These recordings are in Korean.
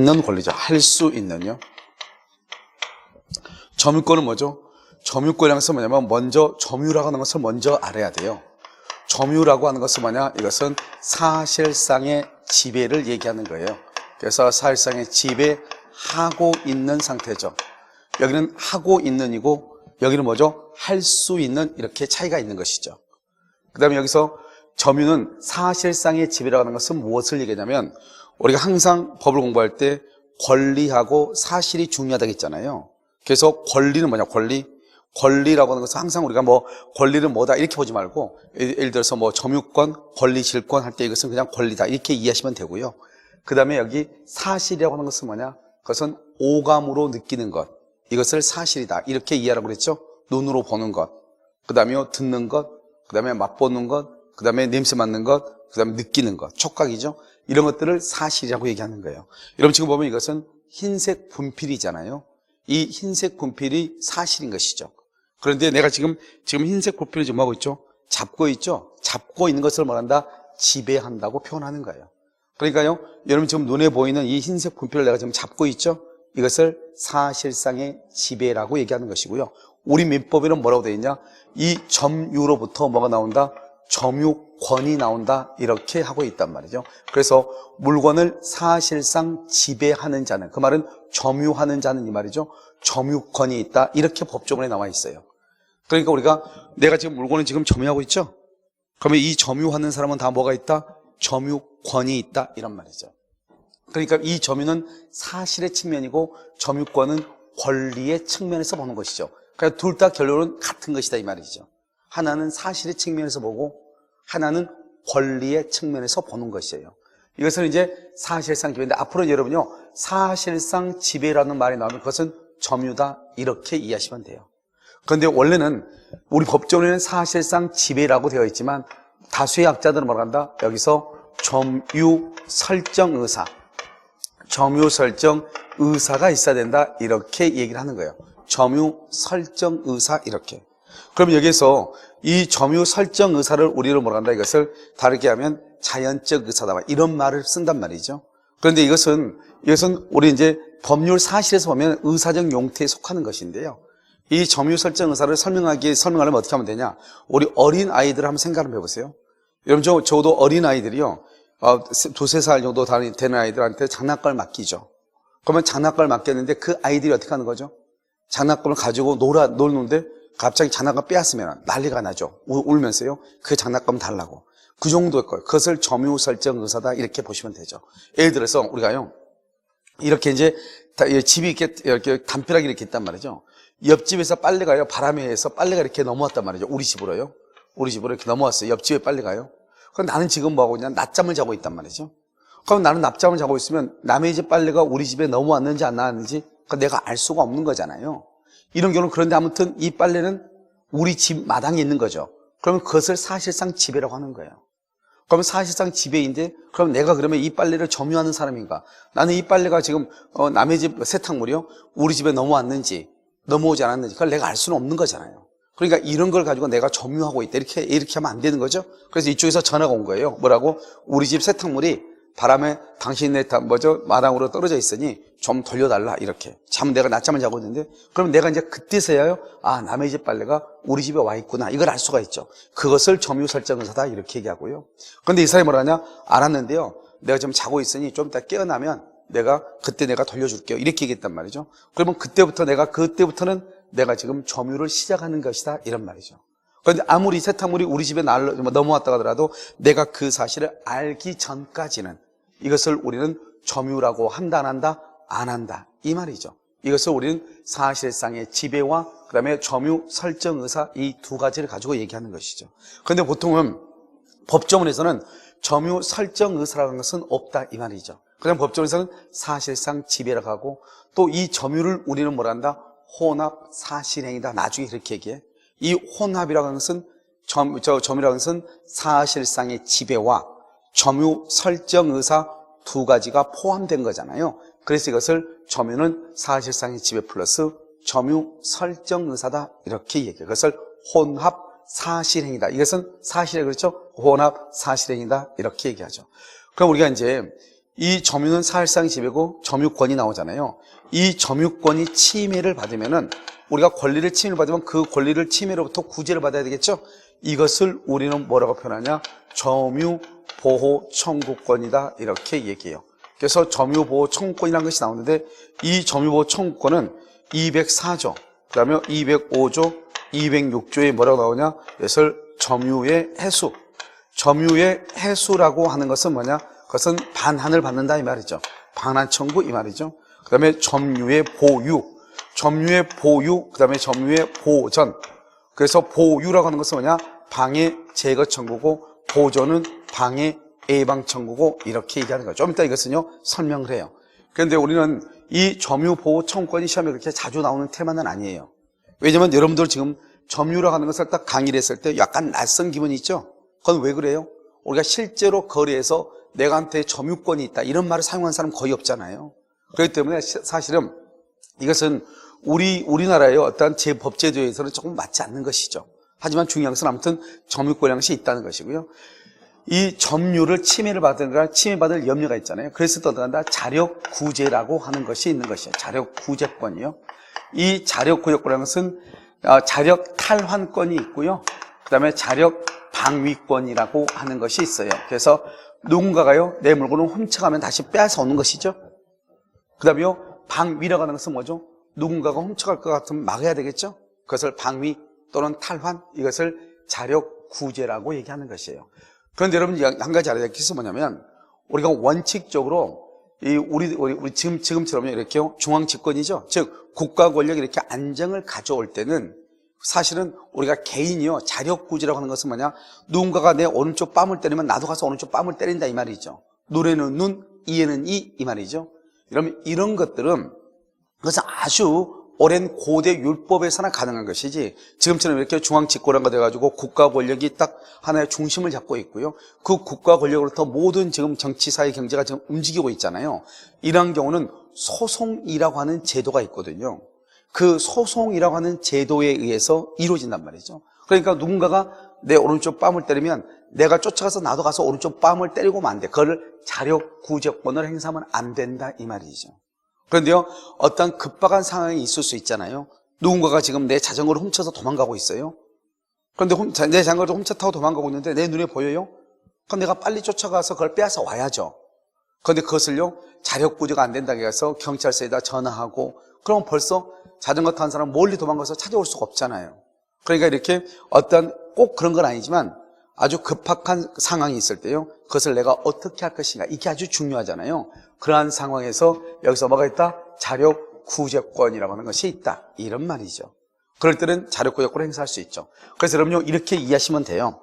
있는 권리죠. 할 수 있는요. 점유권은 뭐죠? 점유권이라는 것은 뭐냐면 먼저 점유라고 하는 것을 먼저 알아야 돼요. 점유라고 하는 것은 뭐냐? 이것은 사실상의 지배를 얘기하는 거예요. 그래서 사실상의 지배하고 있는 상태죠. 여기는 하고 있는이고 여기는 뭐죠? 할 수 있는, 이렇게 차이가 있는 것이죠. 그 다음에 여기서 점유는 사실상의 지배라고 하는 것은 무엇을 얘기하냐면, 우리가 항상 법을 공부할 때 권리하고 사실이 중요하다고 했잖아요. 그래서 권리는 뭐냐? 권리라고 하는 것은 항상 우리가 뭐 권리는 뭐다 이렇게 보지 말고, 예를 들어서 뭐 점유권, 권리, 질권 할 때 이것은 그냥 권리다 이렇게 이해하시면 되고요. 그 다음에 여기 사실이라고 하는 것은 뭐냐? 그것은 오감으로 느끼는 것, 이것을 사실이다 이렇게 이해하라고 그랬죠. 눈으로 보는 것, 그 다음에 듣는 것, 그 다음에 맛보는 것, 그 다음에 냄새 맡는 것, 그 다음에 느끼는 것, 촉각이죠. 이런 것들을 사실이라고 얘기하는 거예요. 여러분 지금 보면 이것은 흰색 분필이잖아요. 이 흰색 분필이 사실인 것이죠. 그런데 내가 지금 흰색 분필을 지금 하고 있죠. 잡고 있죠. 잡고 있는 것을 뭐란다? 지배한다고 표현하는 거예요. 그러니까요, 여러분 지금 눈에 보이는 이 흰색 분필을 내가 지금 잡고 있죠. 이것을 사실상의 지배라고 얘기하는 것이고요. 우리 민법에는 뭐라고 되어 있냐? 이 점유로부터 뭐가 나온다? 점유권이 나온다 이렇게 하고 있단 말이죠. 그래서 물건을 사실상 지배하는 자는, 그 말은 점유하는 자는 이 말이죠. 점유권이 있다 이렇게 법조문에 나와 있어요. 그러니까 우리가 내가 지금 물건을 지금 점유하고 있죠. 그러면 이 점유하는 사람은 다 뭐가 있다? 점유권이 있다 이런 말이죠. 그러니까 이 점유는 사실의 측면이고 점유권은 권리의 측면에서 보는 것이죠. 그러니까 둘 다 결론은 같은 것이다 이 말이죠. 하나는 사실의 측면에서 보고 하나는 권리의 측면에서 보는 것이에요. 이것은 이제 사실상 지배인데, 앞으로 여러분요, 사실상 지배라는 말이 나오면 그것은 점유다 이렇게 이해하시면 돼요. 그런데 원래는 우리 법조문에는 사실상 지배라고 되어 있지만 다수의 학자들은 뭐라 한다? 여기서 점유 설정 의사가 있어야 된다 이렇게 얘기를 하는 거예요. 점유 설정 의사 이렇게. 그럼 여기서 이 점유 설정 의사를 우리로 뭐라 한다? 이것을 다르게 하면 자연적 의사다 이런 말을 쓴단 말이죠. 그런데 이것은 우리 이제 법률 사실에서 보면 의사적 용태에 속하는 것인데요. 이 점유 설정 의사를 설명하려면 어떻게 하면 되냐? 우리 어린 아이들 한번 생각을 해보세요. 여러분 저도 어린 아이들이요, 두세 살 정도 되는 아이들한테 장난감을 맡기죠. 그러면 장난감을 맡겼는데 그 아이들이 어떻게 하는 거죠? 장난감을 가지고 놀는데 갑자기 장난감 빼앗으면 난리가 나죠. 울면서요. 그 장난감 달라고. 그 정도일 거예요. 그것을 점유 설정 의사다 이렇게 보시면 되죠. 예를 들어서 우리가요, 이렇게 이제 집이 이렇게 담벼락이 이렇게 있단 말이죠. 옆집에서 빨래가요, 바람에 의해서 빨래가 이렇게 넘어왔단 말이죠. 우리 집으로 이렇게 넘어왔어요. 옆집에 빨래가요. 그럼 나는 지금 뭐하고 있냐? 낮잠을 자고 있단 말이죠. 그럼 나는 낮잠을 자고 있으면 남의 집 빨래가 우리 집에 넘어왔는지 안 나왔는지 내가 알 수가 없는 거잖아요. 이런 경우는. 그런데 아무튼 이 빨래는 우리 집 마당에 있는 거죠. 그러면 그것을 사실상 지배라고 하는 거예요. 그러면 사실상 지배인데, 그럼 내가 그러면 이 빨래를 점유하는 사람인가? 나는 이 빨래가 지금 남의 집 세탁물이요, 우리 집에 넘어왔는지 넘어오지 않았는지 그걸 내가 알 수는 없는 거잖아요. 그러니까 이런 걸 가지고 내가 점유하고 있다 이렇게 하면 안 되는 거죠. 그래서 이쪽에서 전화가 온 거예요. 뭐라고? 우리 집 세탁물이 바람에 당신네 마당으로 떨어져 있으니 좀 돌려달라 이렇게. 참 내가 낮잠을 자고 있는데, 그럼 내가 이제 그때서야요, 남의 집 빨래가 우리 집에 와 있구나 이걸 알 수가 있죠. 그것을 점유 설정 의사다 이렇게 얘기하고요. 그런데 이 사람이 뭐라 하냐? 알았는데요, 내가 지금 자고 있으니 좀 이따 깨어나면 그때 내가 돌려줄게요 이렇게 얘기했단 말이죠. 그러면 그때부터는 내가 지금 점유를 시작하는 것이다 이런 말이죠. 그런데 아무리 세탁물이 우리 집에 넘어왔다 하더라도 내가 그 사실을 알기 전까지는 이것을 우리는 점유라고 한다 안 한다? 안 한다 이 말이죠. 이것을 우리는 사실상의 지배와 그 다음에 점유 설정 의사 이 두 가지를 가지고 얘기하는 것이죠. 그런데 보통은 법조문에서는 점유 설정 의사라는 것은 없다 이 말이죠. 그다음 법조문에서는 사실상 지배라고 하고, 또 이 점유를 우리는 뭐라 한다? 혼합 사실행위다 나중에 그렇게 얘기해. 이 혼합이라고 하는 것은 점유라고 하는 것은 사실상의 지배와 점유 설정 의사 두 가지가 포함된 거잖아요. 그래서 이것을 점유는 사실상의 지배 플러스 점유 설정 의사다 이렇게 얘기해요. 그것을 혼합 사실행위다. 이것은 사실에, 그렇죠? 혼합 사실행위다 이렇게 얘기하죠. 그럼 우리가 이제 이 점유는 사실상 지배고 점유권이 나오잖아요. 이 점유권이 침해를 받으면은 우리가 권리를 침해를 받으면 그 권리를 침해로부터 구제를 받아야 되겠죠. 이것을 우리는 뭐라고 표현하냐? 점유보호 청구권이다 이렇게 얘기해요. 그래서 점유보호 청구권이라는 것이 나오는데 이 점유보호 청구권은 204조, 그 다음에 205조, 206조에 뭐라고 나오냐? 이것을 점유의 해수. 점유의 해수라고 하는 것은 뭐냐? 그것은 반환을 받는다 이 말이죠. 반환 청구 이 말이죠. 그 다음에 점유의 보유, 점유의 보유, 그 다음에 점유의 보전. 그래서 보유라고 하는 것은 뭐냐? 방해 제거 청구고 보전은 방해 예방 청구고 이렇게 얘기하는 거죠. 좀 이따 이것은요 설명을 해요. 그런데 우리는 이 점유보호 청구권이 시험에 그렇게 자주 나오는 테마는 아니에요. 왜냐면 여러분들 지금 점유라고 하는 것을 딱 강의를 했을 때 약간 낯선 기분이 있죠. 그건 왜 그래요? 우리가 실제로 거래에서 내가한테 점유권이 있다 이런 말을 사용하는 사람 거의 없잖아요. 그렇기 때문에 사실은 이것은 우리나라의 어떤 법제도에서는 조금 맞지 않는 것이죠. 하지만 중요한 것은 아무튼 점유권이라는 것이 있다는 것이고요. 이 점유를 침해를 받으니까 침해받을 염려가 있잖아요. 그래서 또 어떡한다? 자력구제라고 하는 것이 있는 것이에요. 자력구제권이요. 이 자력구제권이라는 것은 자력 탈환권이 있고요. 그 다음에 자력 방위권이라고 하는 것이 있어요. 그래서 누군가가요 내 물건을 훔쳐가면 다시 빼앗아 오는 것이죠. 그 다음에요 방위라고 하는 것은 뭐죠? 누군가가 훔쳐갈 것 같으면 막아야 되겠죠. 그것을 방위 또는 탈환, 이것을 자력구제라고 얘기하는 것이에요. 그런데 여러분 한 가지 알아야 될 것이 뭐냐면 우리가 원칙적으로 우리 지금처럼요 이렇게 중앙 집권이죠. 즉 국가 권력이 이렇게 안정을 가져올 때는 사실은 우리가 개인이요 자력구제라고 하는 것은 뭐냐? 누군가가 내 오른쪽 뺨을 때리면 나도 가서 오른쪽 뺨을 때린다 이 말이죠. 눈에는 눈, 이에는 이 말이죠. 그러면 이런 것들은 그것은 아주 오랜 고대 율법에서나 가능한 것이지 지금처럼 이렇게 중앙 집권화가 돼가지고 국가 권력이 딱 하나의 중심을 잡고 있고요. 그 국가 권력으로부터 모든 지금 정치, 사회, 경제가 지금 움직이고 있잖아요. 이런 경우는 소송이라고 하는 제도가 있거든요. 그 소송이라고 하는 제도에 의해서 이루어진단 말이죠. 그러니까 누군가가 내 오른쪽 뺨을 때리면 내가 쫓아가서 나도 가서 오른쪽 뺨을 때리고 안 돼. 그걸 자력구제권을 행사하면 안 된다 이 말이죠. 그런데요 어떤 급박한 상황이 있을 수 있잖아요. 누군가가 지금 내 자전거를 훔쳐서 도망가고 있어요. 그런데 내 자전거를 훔쳐 타고 도망가고 있는데 내 눈에 보여요? 그럼 내가 빨리 쫓아가서 그걸 빼앗아 와야죠. 그런데 그것을요 자력구제가 안 된다고 해서 경찰서에다 전화하고 그럼 벌써 자전거 탄 사람 멀리 도망가서 찾아올 수가 없잖아요. 그러니까 이렇게 어떤 꼭 그런 건 아니지만 아주 급박한 상황이 있을 때요 그것을 내가 어떻게 할 것인가 이게 아주 중요하잖아요. 그러한 상황에서 여기서 뭐가 있다? 자력구제권이라고 하는 것이 있다 이런 말이죠. 그럴 때는 자력구제권을 행사할 수 있죠. 그래서 여러분요 이렇게 이해하시면 돼요.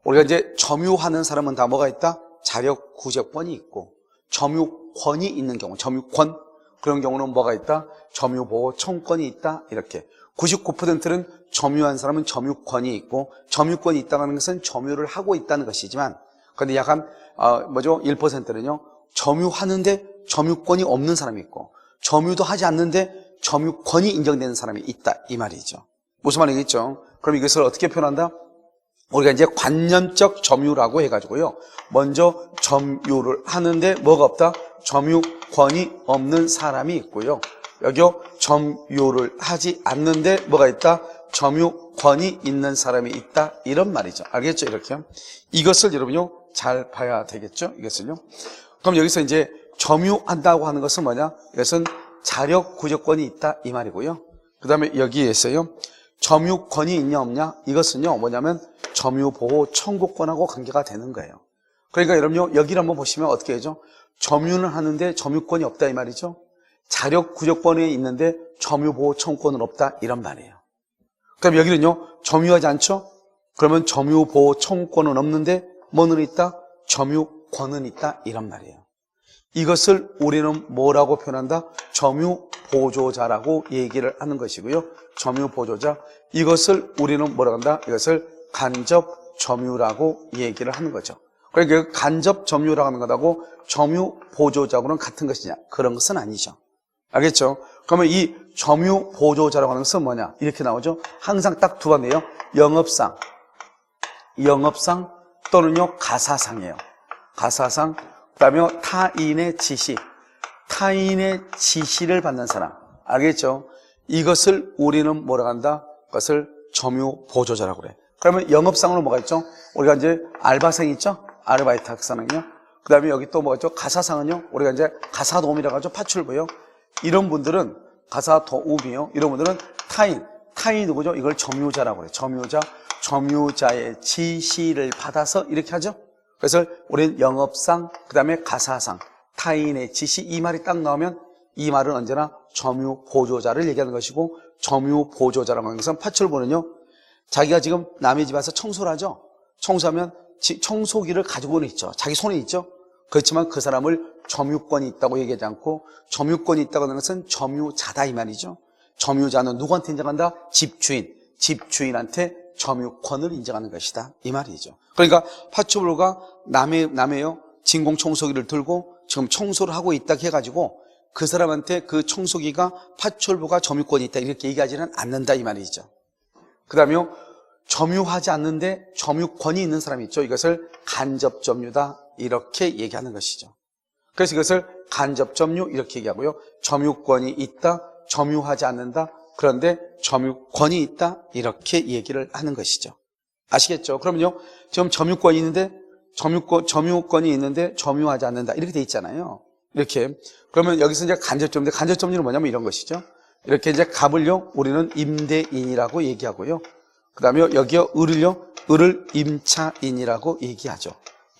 우리가 이제 점유하는 사람은 다 뭐가 있다? 자력구제권이 있고 점유권이 있는 경우 점유권 그런 경우는 뭐가 있다? 점유보호 청구권이 있다 이렇게 99%는 점유한 사람은 점유권이 있고 점유권이 있다는 것은 점유를 하고 있다는 것이지만 그런데 약간 1%는요 점유하는데 점유권이 없는 사람이 있고 점유도 하지 않는데 점유권이 인정되는 사람이 있다 이 말이죠. 무슨 말이겠죠? 그럼 이것을 어떻게 표현한다? 우리가 이제 관념적 점유라고 해가지고요 먼저 점유를 하는데 뭐가 없다? 점유권이 없는 사람이 있고요 여기요 점유를 하지 않는데 뭐가 있다? 점유권이 있는 사람이 있다 이런 말이죠. 알겠죠? 이렇게요. 이것을 여러분요 잘 봐야 되겠죠? 이것을요. 그럼 여기서 이제 점유한다고 하는 것은 뭐냐? 이것은 자력구제권이 있다 이 말이고요. 그 다음에 여기에서요 점유권이 있냐 없냐? 이것은요 뭐냐면 점유보호 청구권하고 관계가 되는 거예요. 그러니까 여러분요 여기를 한번 보시면 어떻게 되죠? 점유는 하는데 점유권이 없다 이 말이죠. 자력구제권에 있는데 점유보호 청구권은 없다 이런 말이에요. 그럼 여기는요 점유하지 않죠? 그러면 점유보호 청구권은 없는데 뭐는 있다? 점유권은 있다 이런 말이에요. 이것을 우리는 뭐라고 표현한다? 점유보조자라고 얘기를 하는 것이고요. 점유보조자 이것을 우리는 뭐라고 한다? 이것을 간접점유라고 얘기를 하는 거죠. 그러니까 간접점유라고 하는 것하고 점유보조자하고는 같은 것이냐? 그런 것은 아니죠. 알겠죠? 그러면 이 점유보조자라고 하는 것은 뭐냐? 이렇게 나오죠? 항상 딱 두 번이에요. 영업상 또는요 가사상이에요. 가사상 그다음에 타인의 지시. 타인의 지시를 받는 사람. 알겠죠? 이것을 우리는 뭐라고 한다? 그것을 점유 보조자라고 그래. 그러면 영업상으로 뭐가 있죠? 우리가 이제 알바생 있죠? 아르바이트 학생은요. 그 다음에 여기 또 뭐가 있죠? 가사상은요. 우리가 이제 가사도우미라고 하죠. 파출부요. 이런 분들은 가사도우미요. 이런 분들은 타인이 누구죠? 이걸 점유자라고 그래. 점유자의 지시를 받아서 이렇게 하죠. 그래서 우리는 영업상, 그 다음에 가사상, 타인의 지시, 이 말이 딱 나오면 이 말은 언제나 점유 보조자를 얘기하는 것이고, 점유 보조자라고 하는 것은 파출부는요, 자기가 지금 남의 집 와서 청소를 하죠. 청소하면 청소기를 가지고는 있죠. 자기 손에 있죠. 그렇지만 그 사람을 점유권이 있다고 얘기하지 않고, 점유권이 있다고 하는 것은 점유자다 이 말이죠. 점유자는 누구한테 인정한다? 집주인한테 점유권을 인정하는 것이다 이 말이죠. 그러니까 파출부가 남의요 진공 청소기를 들고 지금 청소를 하고 있다 해가지고 그 사람한테 그 청소기가 파출부가 점유권이 있다 이렇게 얘기하지는 않는다 이 말이죠. 그 다음에 점유하지 않는데 점유권이 있는 사람이 있죠. 이것을 간접점유다 이렇게 얘기하는 것이죠. 그래서 이것을 간접점유 이렇게 얘기하고요. 점유권이 있다, 점유하지 않는다, 그런데 점유권이 있다 이렇게 얘기를 하는 것이죠. 아시겠죠? 그러면요, 지금 점유권이 있는데 점유권이 있는데 점유하지 않는다 이렇게 돼 있잖아요. 이렇게. 그러면 여기서 이제 간접점유인데, 간접점유는 뭐냐면 이런 것이죠. 이렇게 이제 갑을요 우리는 임대인이라고 얘기하고요. 그 다음에 여기요 을을 임차인이라고 얘기하죠.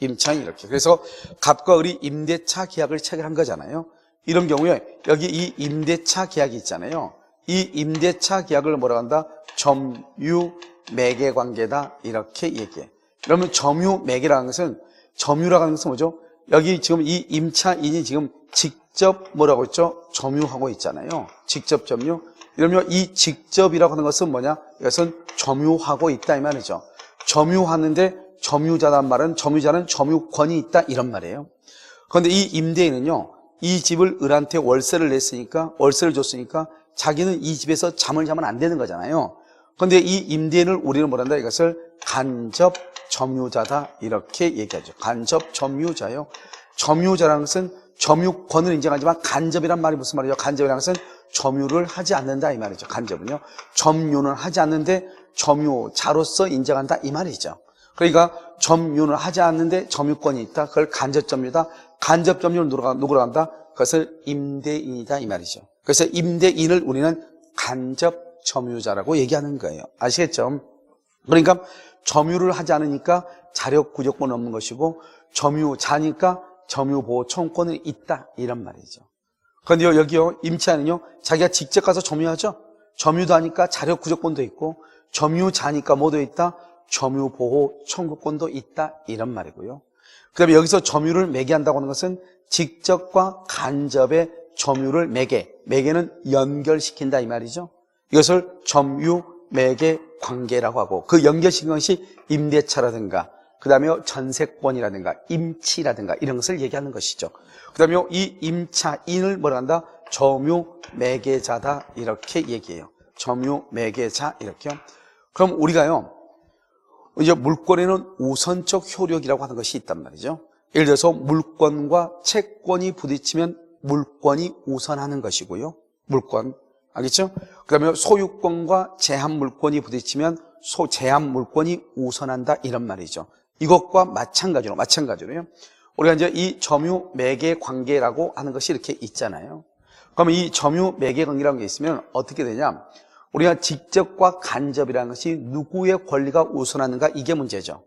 임차인 이렇게. 그래서 갑과 을이 임대차 계약을 체결한 거잖아요. 이런 경우에 여기 이 임대차 계약이 있잖아요. 이 임대차 계약을 뭐라고 한다? 점유 매개 관계다 이렇게 얘기해. 그러면 점유 매개라는 것은, 점유라고 하는 것은 뭐죠? 여기 지금 이 임차인이 지금 직접 뭐라고 했죠? 점유하고 있잖아요. 직접 점유. 이러면 이 직접이라고 하는 것은 뭐냐? 이것은 점유하고 있다 이 말이죠. 점유하는데 점유자란 말은 점유자는 점유권이 있다 이런 말이에요. 그런데 이 임대인은요, 이 집을 을한테 월세를 줬으니까 자기는 이 집에서 잠을 자면 안 되는 거잖아요. 그런데 이 임대인을 우리는 뭐란다? 이것을 간접 점유자다 이렇게 얘기하죠. 간접 점유자요. 점유자라는 것은 점유권을 인정하지만 간접이란 말이 무슨 말이죠? 간접이라는 것은 점유를 하지 않는다 이 말이죠. 간접은요. 점유는 하지 않는데 점유자로서 인정한다 이 말이죠. 그러니까 점유는 하지 않는데 점유권이 있다. 그걸 간접점유다. 간접점유를 누구로 한다? 그것을 임대인이다 이 말이죠. 그래서 임대인을 우리는 간접점유자라고 얘기하는 거예요. 아시겠죠? 그러니까 점유를 하지 않으니까 자력구조권은 없는 것이고, 점유자니까 점유보호 청구권이 있다 이런 말이죠. 그런데 여기요 임차인은요 자기가 직접 가서 점유하죠. 점유도 하니까 자력구조권도 있고, 점유자니까 뭐도 있다? 점유보호 청구권도 있다 이런 말이고요. 그 다음에 여기서 점유를 매개한다고 하는 것은 직접과 간접의 점유를 매개는 연결시킨다 이 말이죠. 이것을 점유 매개 관계라고 하고, 그 연결시킨 것이 임대차라든가 그 다음에 전세권이라든가 임치라든가 이런 것을 얘기하는 것이죠. 그 다음에 이 임차인을 뭐라 한다? 점유 매개자다 이렇게 얘기해요. 점유 매개자 이렇게요. 그럼 우리가요 이제 물권에는 우선적 효력이라고 하는 것이 있단 말이죠. 예를 들어서 물권과 채권이 부딪히면 물권이 우선하는 것이고요. 물권. 알겠죠? 그 다음에 소유권과 제한물권이 부딪히면 제한물권이 우선한다 이런 말이죠. 이것과 마찬가지로요. 우리가 이제 이 점유 매개 관계라고 하는 것이 이렇게 있잖아요. 그러면 이 점유 매개 관계라는 게 있으면 어떻게 되냐? 우리가 직접과 간접이라는 것이 누구의 권리가 우선하는가 이게 문제죠.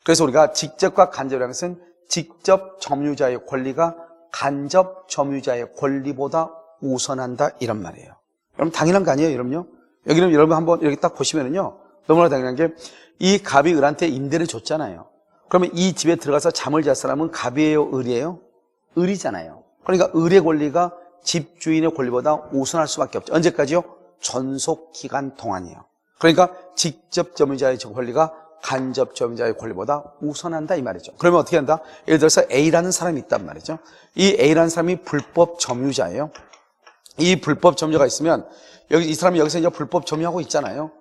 그래서 우리가 직접과 간접이라는 것은 직접 점유자의 권리가 간접 점유자의 권리보다 우선한다 이런 말이에요. 여러분 당연한 거 아니에요, 여러분요? 여기는 여러분 한번 이렇게 딱 보시면은요, 너무나 당연한 게 이 갑이 을한테 임대를 줬잖아요. 그러면 이 집에 들어가서 잠을 잘 사람은 갑이에요, 을이에요? 을이잖아요. 그러니까 을의 권리가 집주인의 권리보다 우선할 수밖에 없죠. 언제까지요? 전속 기간 동안이에요. 그러니까 직접 점유자의 권리가 간접 점유자의 권리보다 우선한다 이 말이죠. 그러면 어떻게 한다? 예를 들어서 A라는 사람이 있단 말이죠. 이 A라는 사람이 불법 점유자예요. 이 불법 점유자가 있으면 이 사람이 여기서 이제 불법 점유하고 있잖아요.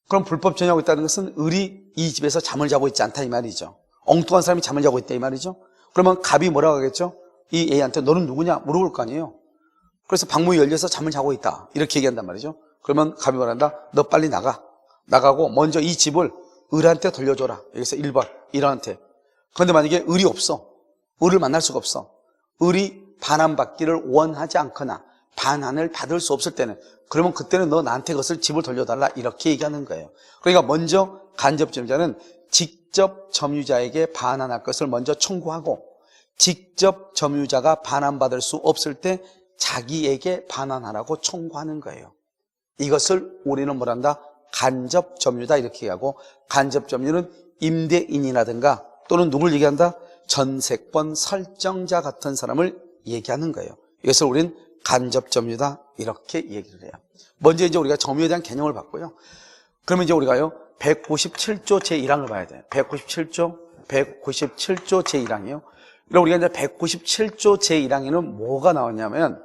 그럼 불법 점유하고 있다는 것은 을이 이 집에서 잠을 자고 있지 않다 이 말이죠. 엉뚱한 사람이 잠을 자고 있다 이 말이죠. 그러면 갑이 뭐라고 하겠죠? 이 A한테 너는 누구냐? 물어볼 거 아니에요. 그래서 방문이 열려서 잠을 자고 있다. 이렇게 얘기한단 말이죠. 그러면 갑이 말한다. 너 빨리 나가. 나가고 먼저 이 집을 을한테 돌려줘라. 여기서 1번. 을한테. 그런데 만약에 을이 없어. 을을 만날 수가 없어. 을이 반환받기를 원하지 않거나 반환을 받을 수 없을 때는 그러면 그때는 너 나한테 그것을 집을 돌려달라 이렇게 얘기하는 거예요. 그러니까 먼저 간접점유자는 직접 점유자에게 반환할 것을 먼저 청구하고 직접 점유자가 반환받을 수 없을 때 자기에게 반환하라고 청구하는 거예요. 이것을 우리는 뭐란다? 간접점유다 이렇게 얘기하고 간접점유는 임대인이라든가 또는 누굴 얘기한다? 전세권 설정자 같은 사람을 얘기하는 거예요. 이것을 우리는 간접점유다 이렇게 얘기를 해요. 먼저 이제 우리가 점유에 대한 개념을 봤고요. 그러면 이제 우리가요 197조 제1항을 봐야 돼요. 197조 제1항이요. 그럼 우리가 이제 197조 제1항에는 뭐가 나왔냐면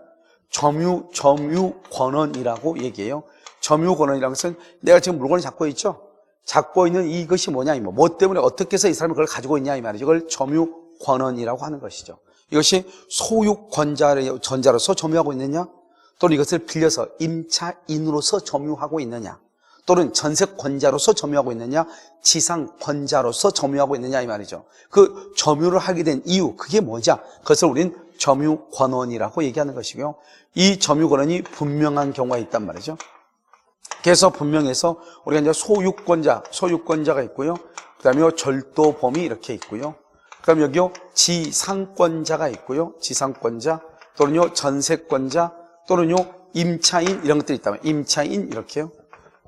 점유권원이라고 얘기해요. 점유권원이라는 것은 내가 지금 물건을 잡고 있죠. 잡고 있는 이것이 뭐냐, 뭐 때문에 어떻게 해서 이 사람이 그걸 가지고 있냐 이 말이죠. 이걸 점유권원이라고 하는 것이죠. 이것이 소유권자로서 점유하고 있느냐, 또는 이것을 빌려서 임차인으로서 점유하고 있느냐, 또는 전세권자로서 점유하고 있느냐, 지상권자로서 점유하고 있느냐 이 말이죠. 그 점유를 하게 된 이유, 그게 뭐냐? 그것을 우린 점유권원이라고 얘기하는 것이고요. 이 점유권원이 분명한 경우가 있단 말이죠. 그래서 분명해서 우리가 이제 소유권자가 있고요. 그 다음에 절도범이 이렇게 있고요. 그 다음에 여기요, 지상권자가 있고요. 지상권자, 또는요, 전세권자, 또는요, 임차인, 이런 것들이 있다면, 임차인, 이렇게요.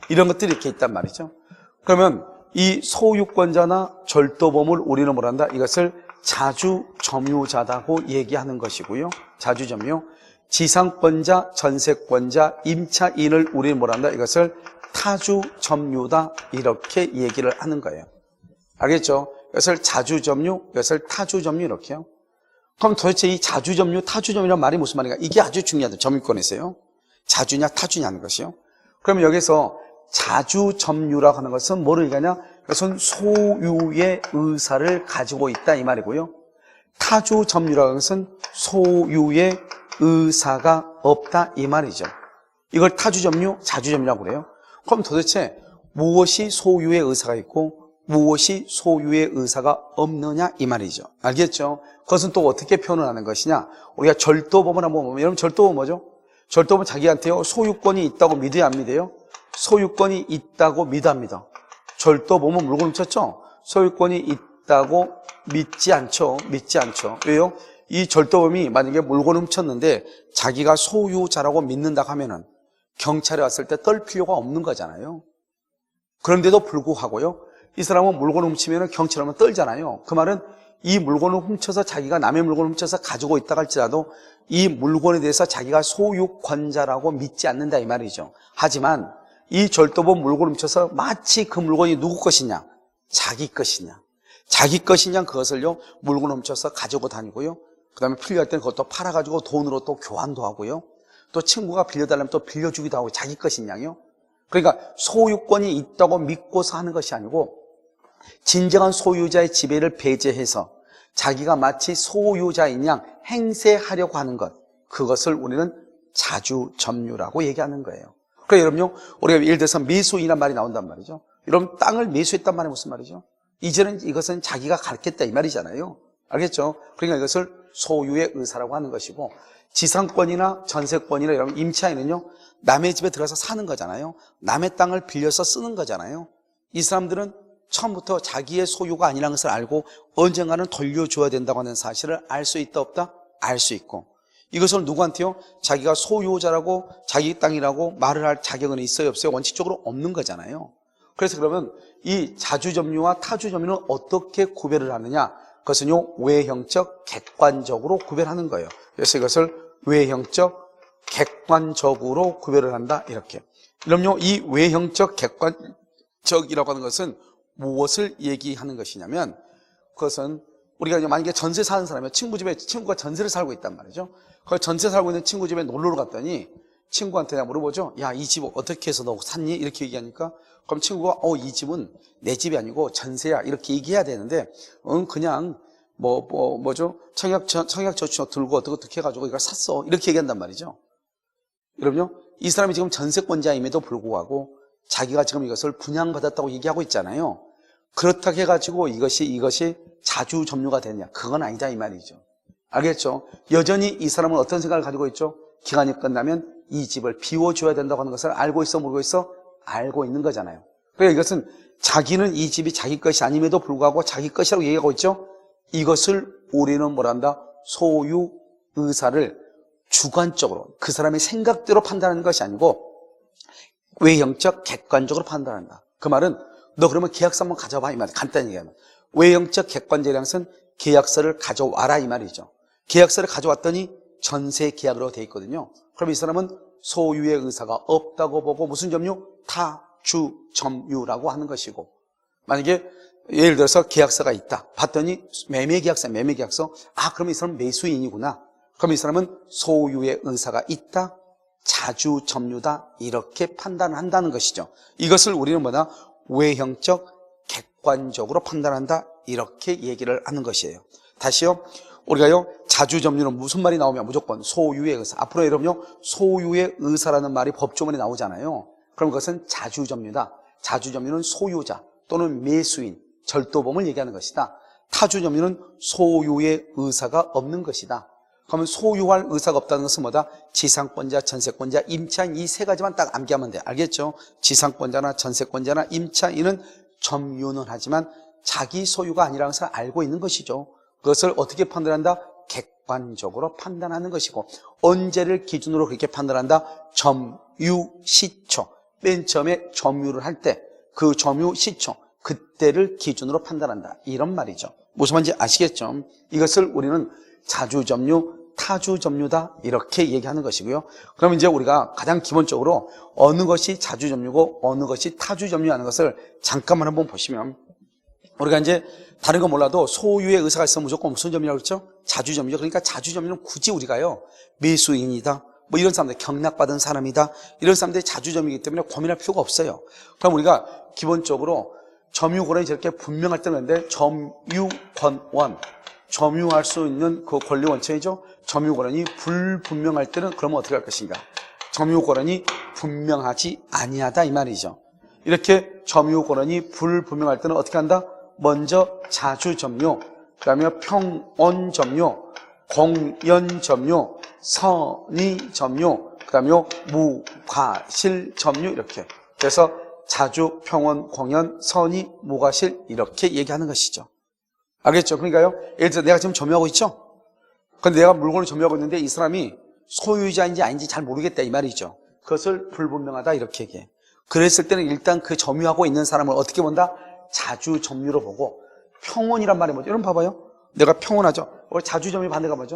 이런 것들이 이렇게 있단 말이죠. 그러면 이 소유권자나 절도범을 우리는 뭐란다? 이것을 자주점유자라고 얘기하는 것이고요. 자주점유. 지상권자, 전세권자, 임차인을 우리는 뭐란다? 이것을 타주점유다. 이렇게 얘기를 하는 거예요. 알겠죠? 이것을 자주점유, 이것을 타주점유 이렇게요. 그럼 도대체 이 자주점유, 타주점유란 말이 무슨 말인가? 이게 아주 중요하다. 점유권에서요. 자주냐, 타주냐 하는 것이요. 그러면 여기서 자주점유라고 하는 것은 뭐를 얘기하냐? 그것은 소유의 의사를 가지고 있다 이 말이고요. 타주점유라고 하는 것은 소유의 의사가 없다 이 말이죠. 이걸 타주점유, 자주점유라고 그래요. 그럼 도대체 무엇이 소유의 의사가 있고 무엇이 소유의 의사가 없느냐 이 말이죠. 알겠죠? 그것은 또 어떻게 표현을 하는 것이냐? 우리가 절도범을 한번 보면, 여러분 절도범 뭐죠? 절도범은 자기한테요 소유권이 있다고 믿어야 안 믿어요? 소유권이 있다고 믿어야 합니다. 절도범은 물건 훔쳤죠? 소유권이 있다고 믿지 않죠. 왜요? 이 절도범이 만약에 물건 훔쳤는데 자기가 소유자라고 믿는다고 하면은 경찰에 왔을 때 떨 필요가 없는 거잖아요. 그런데도 불구하고요, 이 사람은 물건을 훔치면 경찰에 오면 떨잖아요. 그 말은 이 물건을 훔쳐서 자기가 남의 물건을 훔쳐서 가지고 있다 할지라도 이 물건에 대해서 자기가 소유권자라고 믿지 않는다 이 말이죠. 하지만 이 절도범 물건을 훔쳐서 마치 그 물건이 누구 것이냐? 자기 것이냐? 자기 것이냐 그것을요 물건을 훔쳐서 가지고 다니고요. 그 다음에 필요할 때는 그것도 팔아가지고 돈으로 또 교환도 하고요. 또 친구가 빌려달라면 또 빌려주기도 하고 자기 것이냐요. 그러니까 소유권이 있다고 믿고서 하는 것이 아니고 진정한 소유자의 지배를 배제해서 자기가 마치 소유자인 양 행세하려고 하는 것, 그것을 우리는 자주점유라고 얘기하는 거예요. 그러니까 여러분요, 우리가 예를 들어서 매수인이란 말이 나온단 말이죠. 여러분 땅을 매수했단 말이 무슨 말이죠? 이제는 이것은 자기가 갖겠다 이 말이잖아요. 알겠죠? 그러니까 이것을 소유의 의사라고 하는 것이고, 지상권이나 전세권이나 여러분 임차인은요 남의 집에 들어가서 사는 거잖아요. 남의 땅을 빌려서 쓰는 거잖아요. 이 사람들은 처음부터 자기의 소유가 아니라는 것을 알고 언젠가는 돌려줘야 된다고 하는 사실을 알 수 있다 없다? 알 수 있고, 이것을 누구한테요? 자기가 소유자라고 자기 땅이라고 말을 할 자격은 있어요 없어요? 원칙적으로 없는 거잖아요. 그래서 그러면 이 자주점유와 타주점유는 어떻게 구별을 하느냐? 그것은요 외형적, 객관적으로 구별하는 거예요. 그래서 이것을 외형적, 객관적으로 구별을 한다 이렇게. 그럼요 이 외형적, 객관적이라고 하는 것은 무엇을 얘기하는 것이냐면, 그것은 우리가 만약에 전세 사는 사람이 친구 집에 친구가 전세를 살고 있단 말이죠. 그 전세 살고 있는 친구 집에 놀러 갔더니 친구한테 내가 물어보죠. 야, 이 집 어떻게 해서 너 샀니? 이렇게 얘기하니까 그럼 친구가 이 집은 내 집이 아니고 전세야 이렇게 얘기해야 되는데 그냥 뭐죠? 청약저축 들고 어떻게 해가지고 이걸 샀어. 이렇게 얘기한단 말이죠. 여러분요, 이 사람이 지금 전세권자임에도 불구하고 자기가 지금 이것을 분양받았다고 얘기하고 있잖아요. 그렇다고 해가지고 이것이 자주 점유가 되느냐? 그건 아니다 이 말이죠. 알겠죠? 여전히 이 사람은 어떤 생각을 가지고 있죠? 기간이 끝나면 이 집을 비워줘야 된다고 하는 것을 알고 있어 모르고 있어? 알고 있는 거잖아요. 그러니까 이것은 자기는 이 집이 자기 것이 아님에도 불구하고 자기 것이라고 얘기하고 있죠? 이것을 우리는 뭐란다? 소유 의사를 주관적으로 그 사람의 생각대로 판단하는 것이 아니고 외형적 객관적으로 판단한다. 그 말은 너 그러면 계약서 한번 가져와 이 말이야. 간단히 얘기하면 외형적 객관적이라는 것은 계약서를 가져와라 이 말이죠. 계약서를 가져왔더니 전세 계약으로 돼 있거든요. 그럼 이 사람은 소유의 의사가 없다고 보고 무슨 점유? 타주 점유라고 하는 것이고, 만약에 예를 들어서 계약서가 있다. 봤더니 매매계약서. 아, 그럼 이 사람은 매수인이구나. 그럼 이 사람은 소유의 의사가 있다. 자주 점유다. 이렇게 판단을 한다는 것이죠. 이것을 우리는 뭐다? 외형적 객관적으로 판단한다. 이렇게 얘기를 하는 것이에요. 다시요. 우리가요, 자주 점유는 무슨 말이 나오면 무조건 소유의 의사. 앞으로 여러분요, 소유의 의사라는 말이 법조문에 나오잖아요. 그럼 그것은 자주 점유다. 자주 점유는 소유자 또는 매수인, 절도범을 얘기하는 것이다. 타주 점유는 소유의 의사가 없는 것이다. 그러면 소유할 의사가 없다는 것은 뭐다? 지상권자, 전세권자, 임차인 이 세 가지만 딱 암기하면 돼. 알겠죠? 지상권자나 전세권자나 임차인은 점유는 하지만 자기 소유가 아니라는 것을 알고 있는 것이죠. 그것을 어떻게 판단한다? 객관적으로 판단하는 것이고, 언제를 기준으로 그렇게 판단한다? 점유 시초. 맨 처음에 점유를 할 때 그 점유 시초, 그때를 기준으로 판단한다. 이런 말이죠. 무슨 말인지 아시겠죠? 이것을 우리는 자주 점유, 타주 점유다 이렇게 얘기하는 것이고요. 그럼 이제 우리가 가장 기본적으로 어느 것이 자주 점유고 어느 것이 타주 점유하는 것을 잠깐만 한번 보시면, 우리가 이제 다른 거 몰라도 소유의 의사가 있으면 무조건 무슨 점유라고 그랬죠? 자주 점유죠. 그러니까 자주 점유는 굳이 우리가요, 매수인이다, 뭐 이런 사람들, 경락받은 사람이다, 이런 사람들이 자주 점유이기 때문에 고민할 필요가 없어요. 그럼 우리가 기본적으로 점유권이 저렇게 분명할 때는 근데 점유권원, 점유할 수 있는 그 권리 원천이죠. 점유권이 불분명할 때는 그러면 어떻게 할 것인가? 점유권이 분명하지 아니하다 이 말이죠. 이렇게 점유권이 불분명할 때는 어떻게 한다? 먼저 자주 점유, 그 다음에 평온 점유, 공연 점유, 선의 점유, 그 다음에 무과실 점유 이렇게. 그래서 자주, 평온, 공연, 선의, 무과실 이렇게 얘기하는 것이죠. 알겠죠? 그러니까요, 예를 들어 내가 지금 점유하고 있죠? 근데 내가 물건을 점유하고 있는데 이 사람이 소유자인지 아닌지 잘 모르겠다 이 말이죠. 그것을 불분명하다 이렇게 얘기해. 그랬을 때는 일단 그 점유하고 있는 사람을 어떻게 본다? 자주 점유로 보고, 평온이란 말이 뭐죠? 여러분 봐봐요. 내가 평온하죠? 자주 점유 반대가 뭐죠?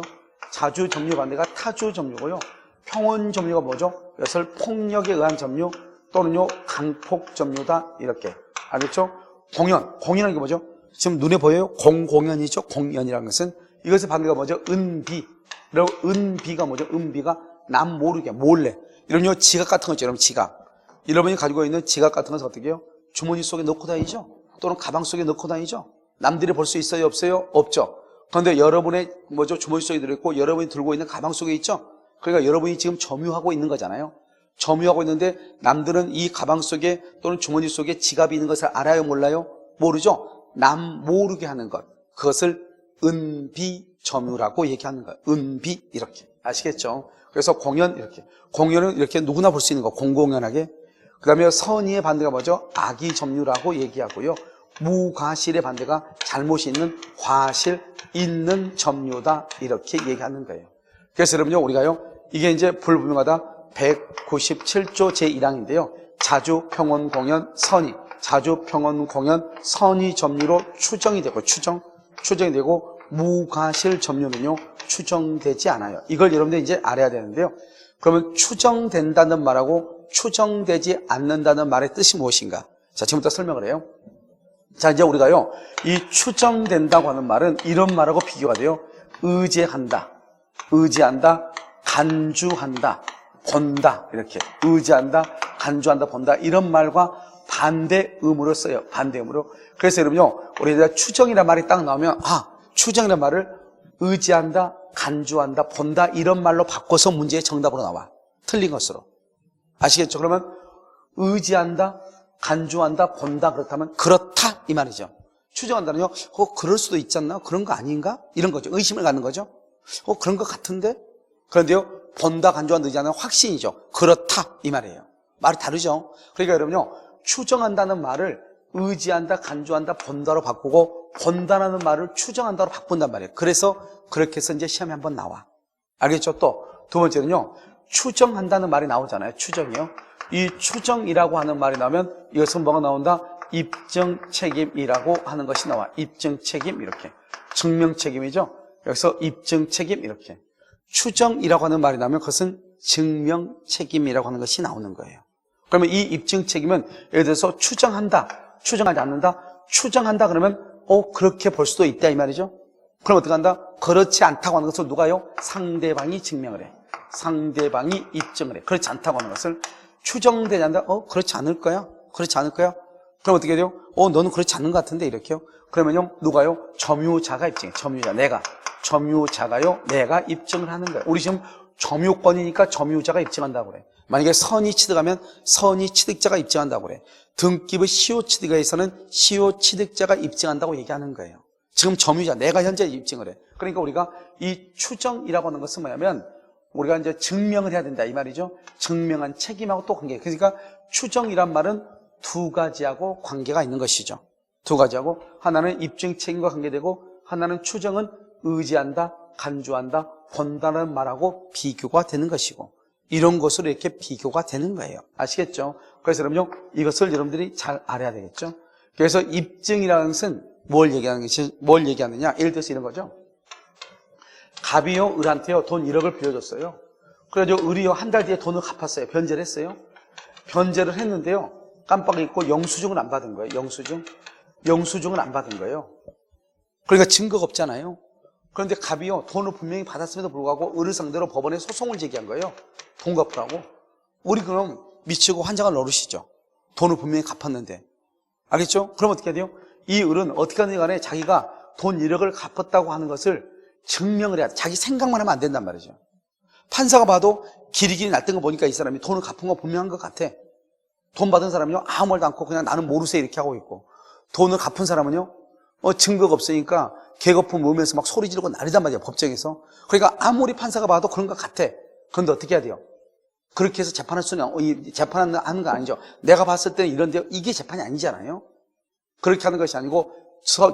자주 점유 반대가 타주 점유고요. 평온 점유가 뭐죠? 이것을 폭력에 의한 점유 또는요 강폭 점유다 이렇게. 알겠죠? 공연이라는 게 뭐죠? 지금 눈에 보여요? 공연이죠. 공연이라는 것은 이것의 반대가 뭐죠? 은비. 은비가 뭐죠? 은비가 남 모르게 몰래. 이런요 지갑 같은 거 있죠. 여러분 지갑. 여러분이 가지고 있는 지갑 같은 것은 어떻게 해요? 주머니 속에 넣고 다니죠? 또는 가방 속에 넣고 다니죠? 남들이 볼 수 있어요? 없어요? 없죠. 그런데 여러분의 뭐죠? 주머니 속에 들어있고 여러분이 들고 있는 가방 속에 있죠? 그러니까 여러분이 지금 점유하고 있는 거잖아요. 점유하고 있는데 남들은 이 가방 속에 또는 주머니 속에 지갑이 있는 것을 알아요? 몰라요? 모르죠? 남 모르게 하는 것. 그것을 은비 점유라고 얘기하는 거예요. 은비 이렇게. 아시겠죠? 그래서 공연 이렇게. 공연은 이렇게 누구나 볼 수 있는 거. 공공연하게. 그 다음에 선의의 반대가 뭐죠? 악의 점유라고 얘기하고요. 무과실의 반대가 잘못이 있는 과실 있는 점유다 이렇게 얘기하는 거예요. 그래서 여러분요 우리가요 이게 이제 불분명하다 197조 제1항인데요. 자주 평온 공연 선의, 자주 평온 공연 선의 점유로 추정이 되고 추정이 되고 무과실 점유는요 추정되지 않아요. 이걸 여러분들 이제 알아야 되는데요. 그러면 추정된다는 말하고 추정되지 않는다는 말의 뜻이 무엇인가? 자, 지금부터 설명을 해요. 자, 이제 우리가요, 이 추정된다고 하는 말은 이런 말하고 비교가 돼요. 의지한다, 간주한다, 본다, 이렇게. 의지한다, 간주한다, 본다, 이런 말과 반대 의무로 써요. 반대 의무로. 그래서 여러분요, 우리가 추정이라는 말이 딱 나오면, 아, 추정이라는 말을 의지한다, 간주한다, 본다 이런 말로 바꿔서 문제의 정답으로 나와. 틀린 것으로. 아시겠죠? 그러면 의지한다, 간주한다, 본다 그렇다면 그렇다 이 말이죠. 추정한다는요. 그럴 수도 있지 않나? 그런 거 아닌가? 이런 거죠. 의심을 갖는 거죠. 그런 것 같은데? 그런데요. 본다, 간주한다, 의지하는 확신이죠. 그렇다 이 말이에요. 말이 다르죠. 그러니까 여러분요. 추정한다는 말을 의지한다, 간주한다, 본다로 바꾸고 본다라는 말을 추정한다로 바꾼단 말이에요. 그래서 그렇게 해서 이제 시험에 한번 나와. 알겠죠? 또 두 번째는요. 추정한다는 말이 나오잖아요. 추정이요. 이 추정이라고 하는 말이 나오면 이것은 뭐가 나온다? 입증 책임이라고 하는 것이 나와. 입증 책임 이렇게. 증명 책임이죠. 여기서 입증 책임 이렇게. 추정이라고 하는 말이 나오면 그것은 증명 책임이라고 하는 것이 나오는 거예요. 그러면 이 입증 책임은 예를 들어서 추정한다, 추정하지 않는다, 추정한다 그러면 그렇게 볼 수도 있다 이 말이죠. 그럼 어떻게 한다? 그렇지 않다고 하는 것을 누가요? 상대방이 증명을 해. 상대방이 입증을 해. 그렇지 않다고 하는 것을 추정되지 않는다? 그렇지 않을 거야? 그렇지 않을 거야? 그럼 어떻게 돼요? 너는 그렇지 않는 것 같은데 이렇게요. 그러면요 누가요? 점유자가 입증해. 점유자 내가. 점유자가요 내가 입증을 하는 거예요. 우리 지금 점유권이니까 점유자가 입증한다고 그래. 만약에 선의 취득하면 선의 취득자가 입증한다고 그래. 등기부 시효 취득에 있어서는 시효 취득자가 입증한다고 얘기하는 거예요. 지금 점유자 내가 현재 입증을 해. 그러니까 우리가 이 추정이라고 하는 것은 뭐냐면 우리가 이제 증명을 해야 된다 이 말이죠. 증명한 책임하고 또 관계. 그러니까 추정이란 말은 두 가지하고 관계가 있는 것이죠. 두 가지하고 하나는 입증 책임과 관계되고 하나는 추정은 의지한다, 간주한다, 본다는 말하고 비교가 되는 것이고 이런 것으로 이렇게 비교가 되는 거예요. 아시겠죠? 그래서 여러분요 이것을 여러분들이 잘 알아야 되겠죠. 그래서 입증이라는 것은 뭘 얘기하느냐? 예를 들어서 이런 거죠. 갑이요 을한테요 돈 1억을 빌려줬어요. 그래서 을이요 한 달 뒤에 돈을 갚았어요. 변제를 했어요. 변제를 했는데요 깜빡 잊고 영수증을 안 받은 거예요. 영수증을 안 받은 거예요. 그러니까 증거가 없잖아요. 그런데 갑이요 돈을 분명히 받았음에도 불구하고 을을 상대로 법원에 소송을 제기한 거예요. 돈 갚으라고. 우리 그럼 미치고 환장을 노르시죠. 돈을 분명히 갚았는데. 알겠죠? 그럼 어떻게 해야 돼요? 이 을은 어떻게 하든 간에 자기가 돈 1억을 갚았다고 하는 것을 증명을 해야 돼. 자기 생각만 하면 안 된단 말이죠. 판사가 봐도 길이길이 날뜬 거 보니까 이 사람이 돈을 갚은 거 분명한 것 같아. 돈 받은 사람은요 아무 말도 않고 그냥 나는 모르세요 이렇게 하고 있고 돈을 갚은 사람은요 증거가 없으니까 개거품 모으면서 막 소리 지르고 난리단 말이야 법정에서. 그러니까 아무리 판사가 봐도 그런 것 같아. 그런데 어떻게 해야 돼요? 그렇게 해서 재판할 수는 재판하는 거 아니죠. 내가 봤을 때는 이런데 이게 재판이 아니잖아요. 그렇게 하는 것이 아니고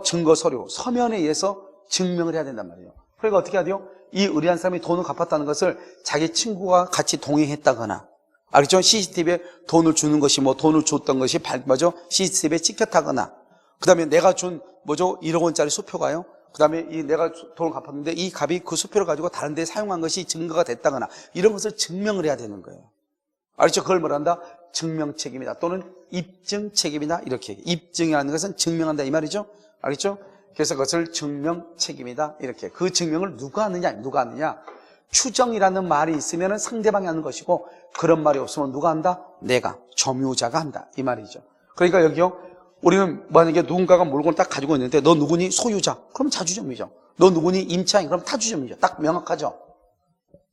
증거 서류 서면에 의해서 증명을 해야 된단 말이에요. 그러니까 어떻게 해야 돼요? 이 의리한 사람이 돈을 갚았다는 것을 자기 친구가 같이 동행했다거나 알겠죠? CCTV에 돈을 주는 것이 돈을 줬던 것이 CCTV에 찍혔다거나 그 다음에 내가 준 1억 원짜리 수표가요. 그 다음에 내가 돈을 갚았는데 이 갑이 그 수표를 가지고 다른 데 사용한 것이 증거가 됐다거나 이런 것을 증명을 해야 되는 거예요. 알겠죠? 그걸 뭐란다? 증명 책임이다 또는 입증 책임이다 이렇게. 입증이라는 것은 증명한다 이 말이죠. 알겠죠? 그래서 그것을 증명 책임이다 이렇게. 그 증명을 누가 하느냐? 추정이라는 말이 있으면 상대방이 하는 것이고 그런 말이 없으면 누가 한다? 내가, 점유자가 한다 이 말이죠. 그러니까 여기요 우리는 만약에 누군가가 물건을 딱 가지고 있는데 너 누구니? 소유자. 그럼 자주점이죠. 너 누구니? 임차인. 그럼 타주점이죠. 딱 명확하죠.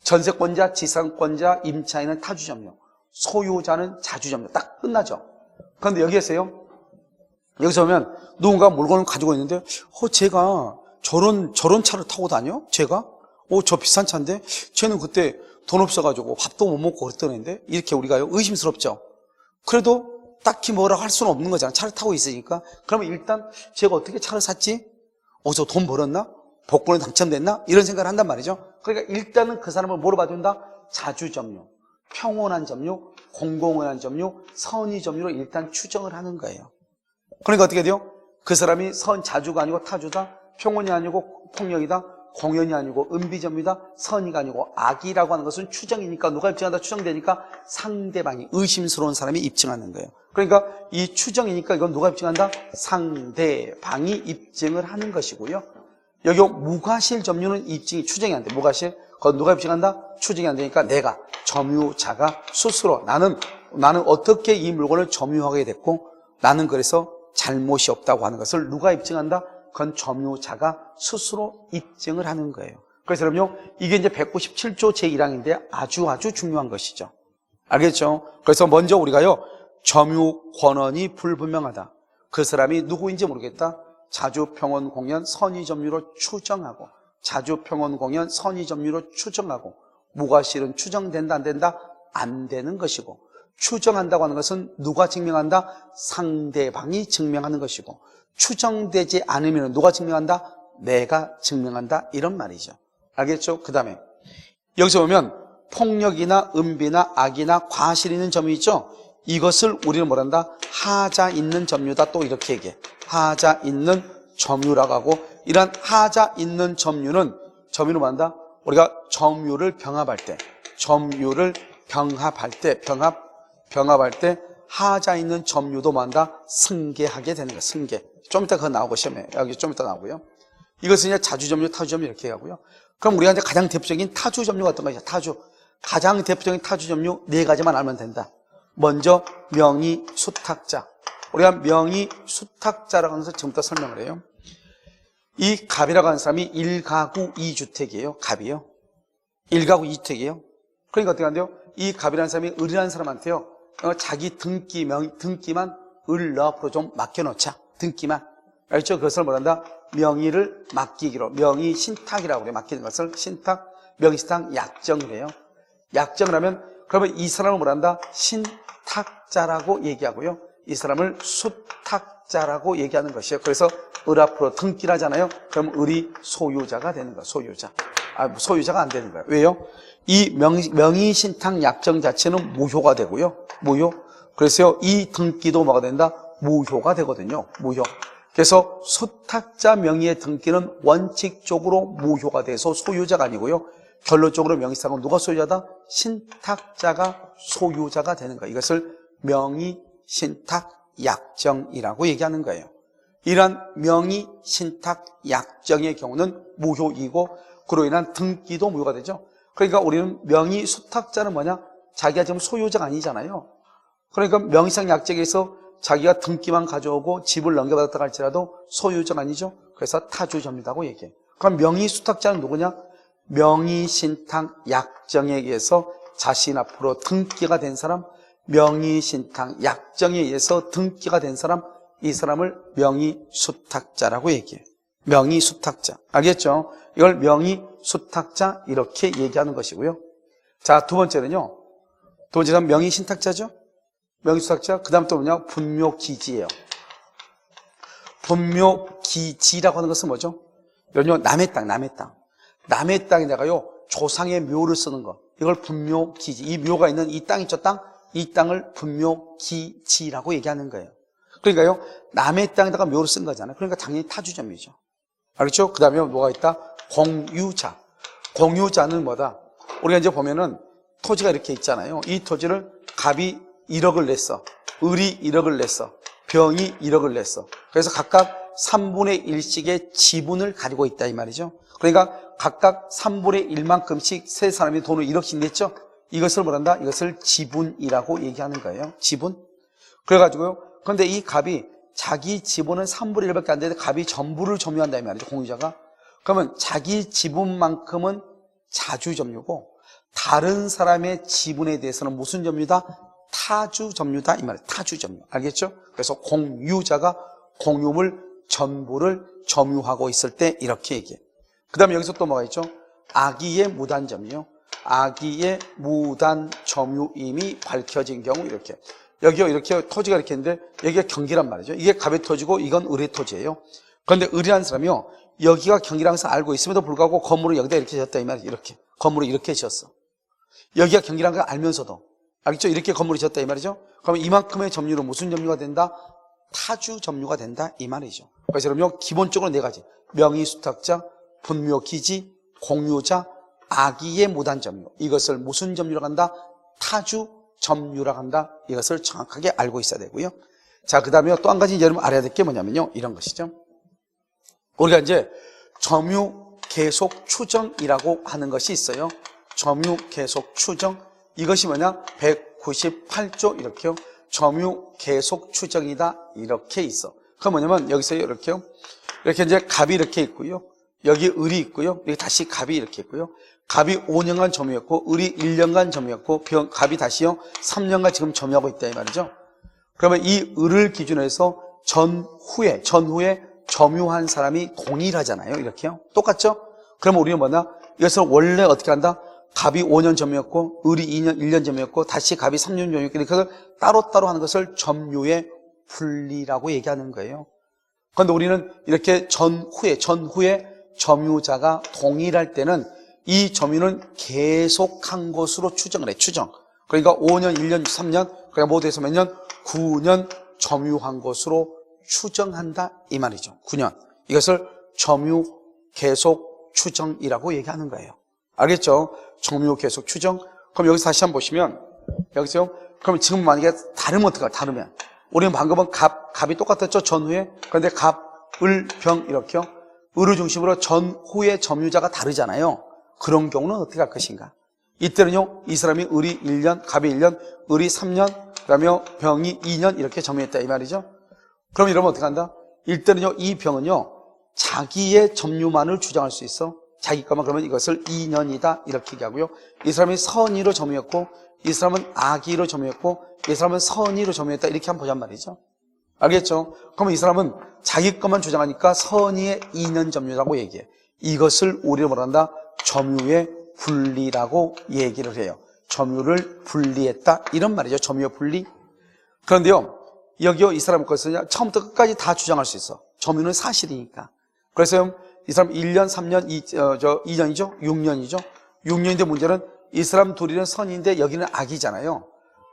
전세권자, 지상권자, 임차인은 타주점이요. 소유자는 자주점이요. 딱 끝나죠. 그런데 여기서 보면 누군가 물건을 가지고 있는데 제가 저런 차를 타고 다녀? 제가? 저 비싼 차인데 쟤는 그때 돈 없어가지고 밥도 못 먹고 그랬던 애인데 이렇게 우리가요 의심스럽죠. 그래도 딱히 뭐라고 할 수는 없는 거잖아. 차를 타고 있으니까. 그러면 일단 제가 어떻게 차를 샀지? 저 돈 벌었나? 복권에 당첨됐나? 이런 생각을 한단 말이죠. 그러니까 일단은 그 사람을 뭐로 봐준다? 자주점유, 평온한 점유, 공공연한 점유, 선의 점유로 일단 추정을 하는 거예요. 그러니까 어떻게 돼요? 그 사람이 자주가 아니고 타주다, 평온이 아니고 폭력이다, 공연이 아니고 은비점유다, 선의가 아니고 악이라고 하는 것은 추정이니까 누가 입증한다? 추정되니까 상대방이 의심스러운 사람이 입증하는 거예요. 그러니까 이 추정이니까 이건 누가 입증한다? 상대방이 입증을 하는 것이고요. 여기 무과실 점유는 입증이 추정이 안 돼. 무과실 그건 누가 입증한다? 추정이 안 되니까 내가 점유자가 스스로 나는 어떻게 이 물건을 점유하게 됐고 나는 그래서 잘못이 없다고 하는 것을 누가 입증한다? 그건 점유자가 스스로 입증을 하는 거예요. 그래서 여러분요, 이게 이제 197조 제1항인데 아주 중요한 것이죠. 알겠죠? 그래서 먼저 우리가요, 점유 권한이 불분명하다. 그 사람이 누구인지 모르겠다. 자주평원공연 선의점유로 추정하고, 자주평원공연 선의점유로 추정하고, 무과실은 추정된다 안 된다? 안 되는 것이고, 추정한다고 하는 것은 누가 증명한다? 상대방이 증명하는 것이고, 추정되지 않으면 누가 증명한다? 내가 증명한다. 이런 말이죠. 알겠죠? 그 다음에 여기서 보면 폭력이나 은비나 악이나 과실 있는 점이 있죠? 이것을 우리는 뭐란다? 하자 있는 점유다. 또 이렇게 얘기해. 하자 있는 점유라고 하고, 이러한 하자 있는 점유는 뭐란다? 우리가 점유를 병합할 때, 병합할 때 하자 있는 점유도 뭐한다? 승계하게 되는 거야. 승계. 좀 이따 그거 나오고 시험에 여기 좀 이따 나오고요. 이것은 이제 자주점유, 타주점유 이렇게 하고요. 그럼 우리가 이제 가장 대표적인 타주점유가 어떤 것이냐? 가장 대표적인 타주점유 네 가지만 알면 된다. 먼저 명의수탁자. 우리가 명의수탁자라고 하는 것을 지금부터 설명을 해요. 이 갑이라고 하는 사람이 1가구 2주택이에요. 갑이요. 1가구 2주택이에요. 그러니까 어떻게 한대요? 이 갑이라는 사람이 을이라는 사람한테요, 자기 등기만 을 앞으로 좀 맡겨놓자. 등기만. 알죠? 그것을 뭐란다? 명의를 맡기기로, 명의신탁이라고 그래요. 맡기는 것을 명의신탁 약정을 해요. 약정을 하면, 그러면 이 사람을 뭐란다? 신탁자라고 얘기하고요. 이 사람을 수탁자라고 얘기하는 것이에요. 그래서 을 앞으로 등기를 하잖아요. 그럼 을이 소유자가 되는 거야. 소유자가 안 되는 거예요. 왜요? 이 명의신탁 약정 자체는 무효가 되고요. 그래서 이 등기도 뭐가 된다? 무효가 되거든요. 그래서 수탁자 명의의 등기는 원칙적으로 무효가 돼서 소유자가 아니고요. 결론적으로 명의상은 누가 소유자다? 신탁자가 소유자가 되는 거예요. 이것을 명의신탁 약정이라고 얘기하는 거예요. 이러한 명의신탁 약정의 경우는 무효이고, 그로 인한 등기도 무효가 되죠. 그러니까 우리는 명의수탁자는 뭐냐? 자기가 지금 소유자가 아니잖아요. 그러니까 명의상 약정에서 자기가 등기만 가져오고 집을 넘겨받았다 할지라도 소유자가 아니죠. 그래서 타주점유라고 얘기해요. 그럼 명의수탁자는 누구냐? 명의신탁 약정에 의해서 자신 앞으로 등기가 된 사람, 명의신탁 약정에 의해서 등기가 된 사람, 이 사람을 명의수탁자라고 얘기해요. 명의수탁자. 알겠죠? 이걸 명의수탁자 이렇게 얘기하는 것이고요. 자, 두 번째는 명의신탁자죠? 명의수탁자. 그 다음 또 뭐냐? 분묘기지예요. 분묘기지라고 하는 것은 뭐죠? 여러분, 남의 땅에다가요, 조상의 묘를 쓰는 거. 이걸 분묘기지. 이 묘가 있는 이 땅 있죠, 땅? 이 땅을 분묘기지라고 얘기하는 거예요. 그러니까요, 남의 땅에다가 묘를 쓴 거잖아요. 그러니까 당연히 타주점이죠. 알겠죠? 그 다음에 뭐가 있다? 공유자. 공유자는 뭐다? 우리가 이제 보면은 토지가 이렇게 있잖아요. 이 토지를 갑이 1억을 냈어. 을이 1억을 냈어. 병이 1억을 냈어. 그래서 각각 3분의 1씩의 지분을 가지고 있다 이 말이죠. 그러니까 각각 3분의 1만큼씩 세 사람이 돈을 1억씩 냈죠. 이것을 뭐란다? 이것을 지분이라고 얘기하는 거예요. 지분. 그래가지고요. 그런데 이 갑이 자기 지분은 3분의 1밖에 안 되는데 갑이 전부를 점유한다 이 말이죠. 공유자가. 그러면 자기 지분만큼은 자주점유고, 다른 사람의 지분에 대해서는 무슨 점유다? 타주점유다 이 말이에요. 타주점유. 알겠죠? 그래서 공유자가 공유물 전부를 점유하고 있을 때 이렇게 얘기해. 그 다음에 여기서 또 뭐가 있죠? 악의의 무단점유요. 악의의 무단점유임이 밝혀진 경우 이렇게. 여기요, 이렇게 토지가 이렇게 있는데 여기가 경기란 말이죠. 이게 갑의 토지고 이건 을의 토지예요. 그런데 을이라는 사람이요, 여기가 경기라는 것을 알고 있음에도 불구하고 건물을 여기다 이렇게 지었다 이 말이에요. 이렇게. 건물을 이렇게 지었어. 여기가 경기라는 걸 알면서도. 알겠죠? 이렇게 건물이 지었다 이 말이죠. 그러면 이만큼의 점유로 무슨 점유가 된다? 타주 점유가 된다 이 말이죠. 그래서 여러분 기본적으로 네 가지. 명의수탁자, 분묘기지, 공유자, 악의의 무단점유. 이것을 무슨 점유라고 한다? 타주 점유라고 한다. 이것을 정확하게 알고 있어야 되고요. 자, 그 다음에 또 한 가지 여러분 알아야 될 게 뭐냐면요, 이런 것이죠. 우리가 이제 점유 계속 추정이라고 하는 것이 있어요. 점유 계속 추정. 이것이 뭐냐? 198조 이렇게요. 점유 계속 추정이다 이렇게 있어. 그건 뭐냐면 여기서 이렇게요. 이렇게 이제 갑이 이렇게 있고요. 여기 을이 있고요. 여기 다시 갑이 이렇게 있고요. 갑이 5년간 점유했고 을이 1년간 점유했고 갑이 다시요 3년간 지금 점유하고 있다 이 말이죠. 그러면 이 을을 기준으로 해서 전후에 점유한 사람이 동일하잖아요. 이렇게요. 똑같죠? 그러면 우리는 뭐냐? 이것을 원래 어떻게 한다? 갑이 5년 점유했고 을이 1년 점유했고 다시 갑이 3년 점유했고 이렇게 해서 따로따로 하는 것을 점유의 분리라고 얘기하는 거예요. 그런데 우리는 이렇게 전후에 점유자가 동일할 때는 이 점유는 계속한 것으로 추정을 해. 추정. 그러니까 5년, 1년, 3년 그러니까 모두 해서 몇 년? 9년 점유한 것으로 추정한다 이 말이죠. 9년. 이것을 점유 계속 추정이라고 얘기하는 거예요. 알겠죠? 점유 계속 추정. 그럼 여기서 다시 한번 보시면 여기서 그럼 지금 만약에 다르면 어떡할까? 다르면 우리는 방금은 갑이 똑같았죠? 전후에. 그런데 갑, 을, 병 이렇게요. 을을 중심으로 전후의 점유자가 다르잖아요. 그런 경우는 어떻게 할 것인가? 이때는요, 이 사람이 을이 1년, 갑이 1년, 을이 3년, 그다음에 병이 2년 이렇게 점유했다 이 말이죠. 그럼 이러면 어떻게 한다? 이때는요, 이 병은요, 자기의 점유만을 주장할 수 있어. 자기 것만 그러면 이것을 2년이다 이렇게 얘기하고요. 이 사람이 선의로 점유했고, 이 사람은 악의로 점유했고, 이 사람은 선의로 점유했다 이렇게 한번 보잔 말이죠. 알겠죠? 그러면 이 사람은 자기 것만 주장하니까 선의의 2년 점유라고 얘기해. 이것을 우리는 뭐라 한다? 점유의 분리라고 얘기를 해요. 점유를 분리했다 이런 말이죠. 점유의 분리. 그런데요, 여기요 이 사람 것은 처음부터 끝까지 다 주장할 수 있어. 점유는 사실이니까. 그래서 이 사람 1년, 3년, 2년이죠? 6년이죠? 6년인데 문제는 이 사람 둘이는 선인데 여기는 악이잖아요.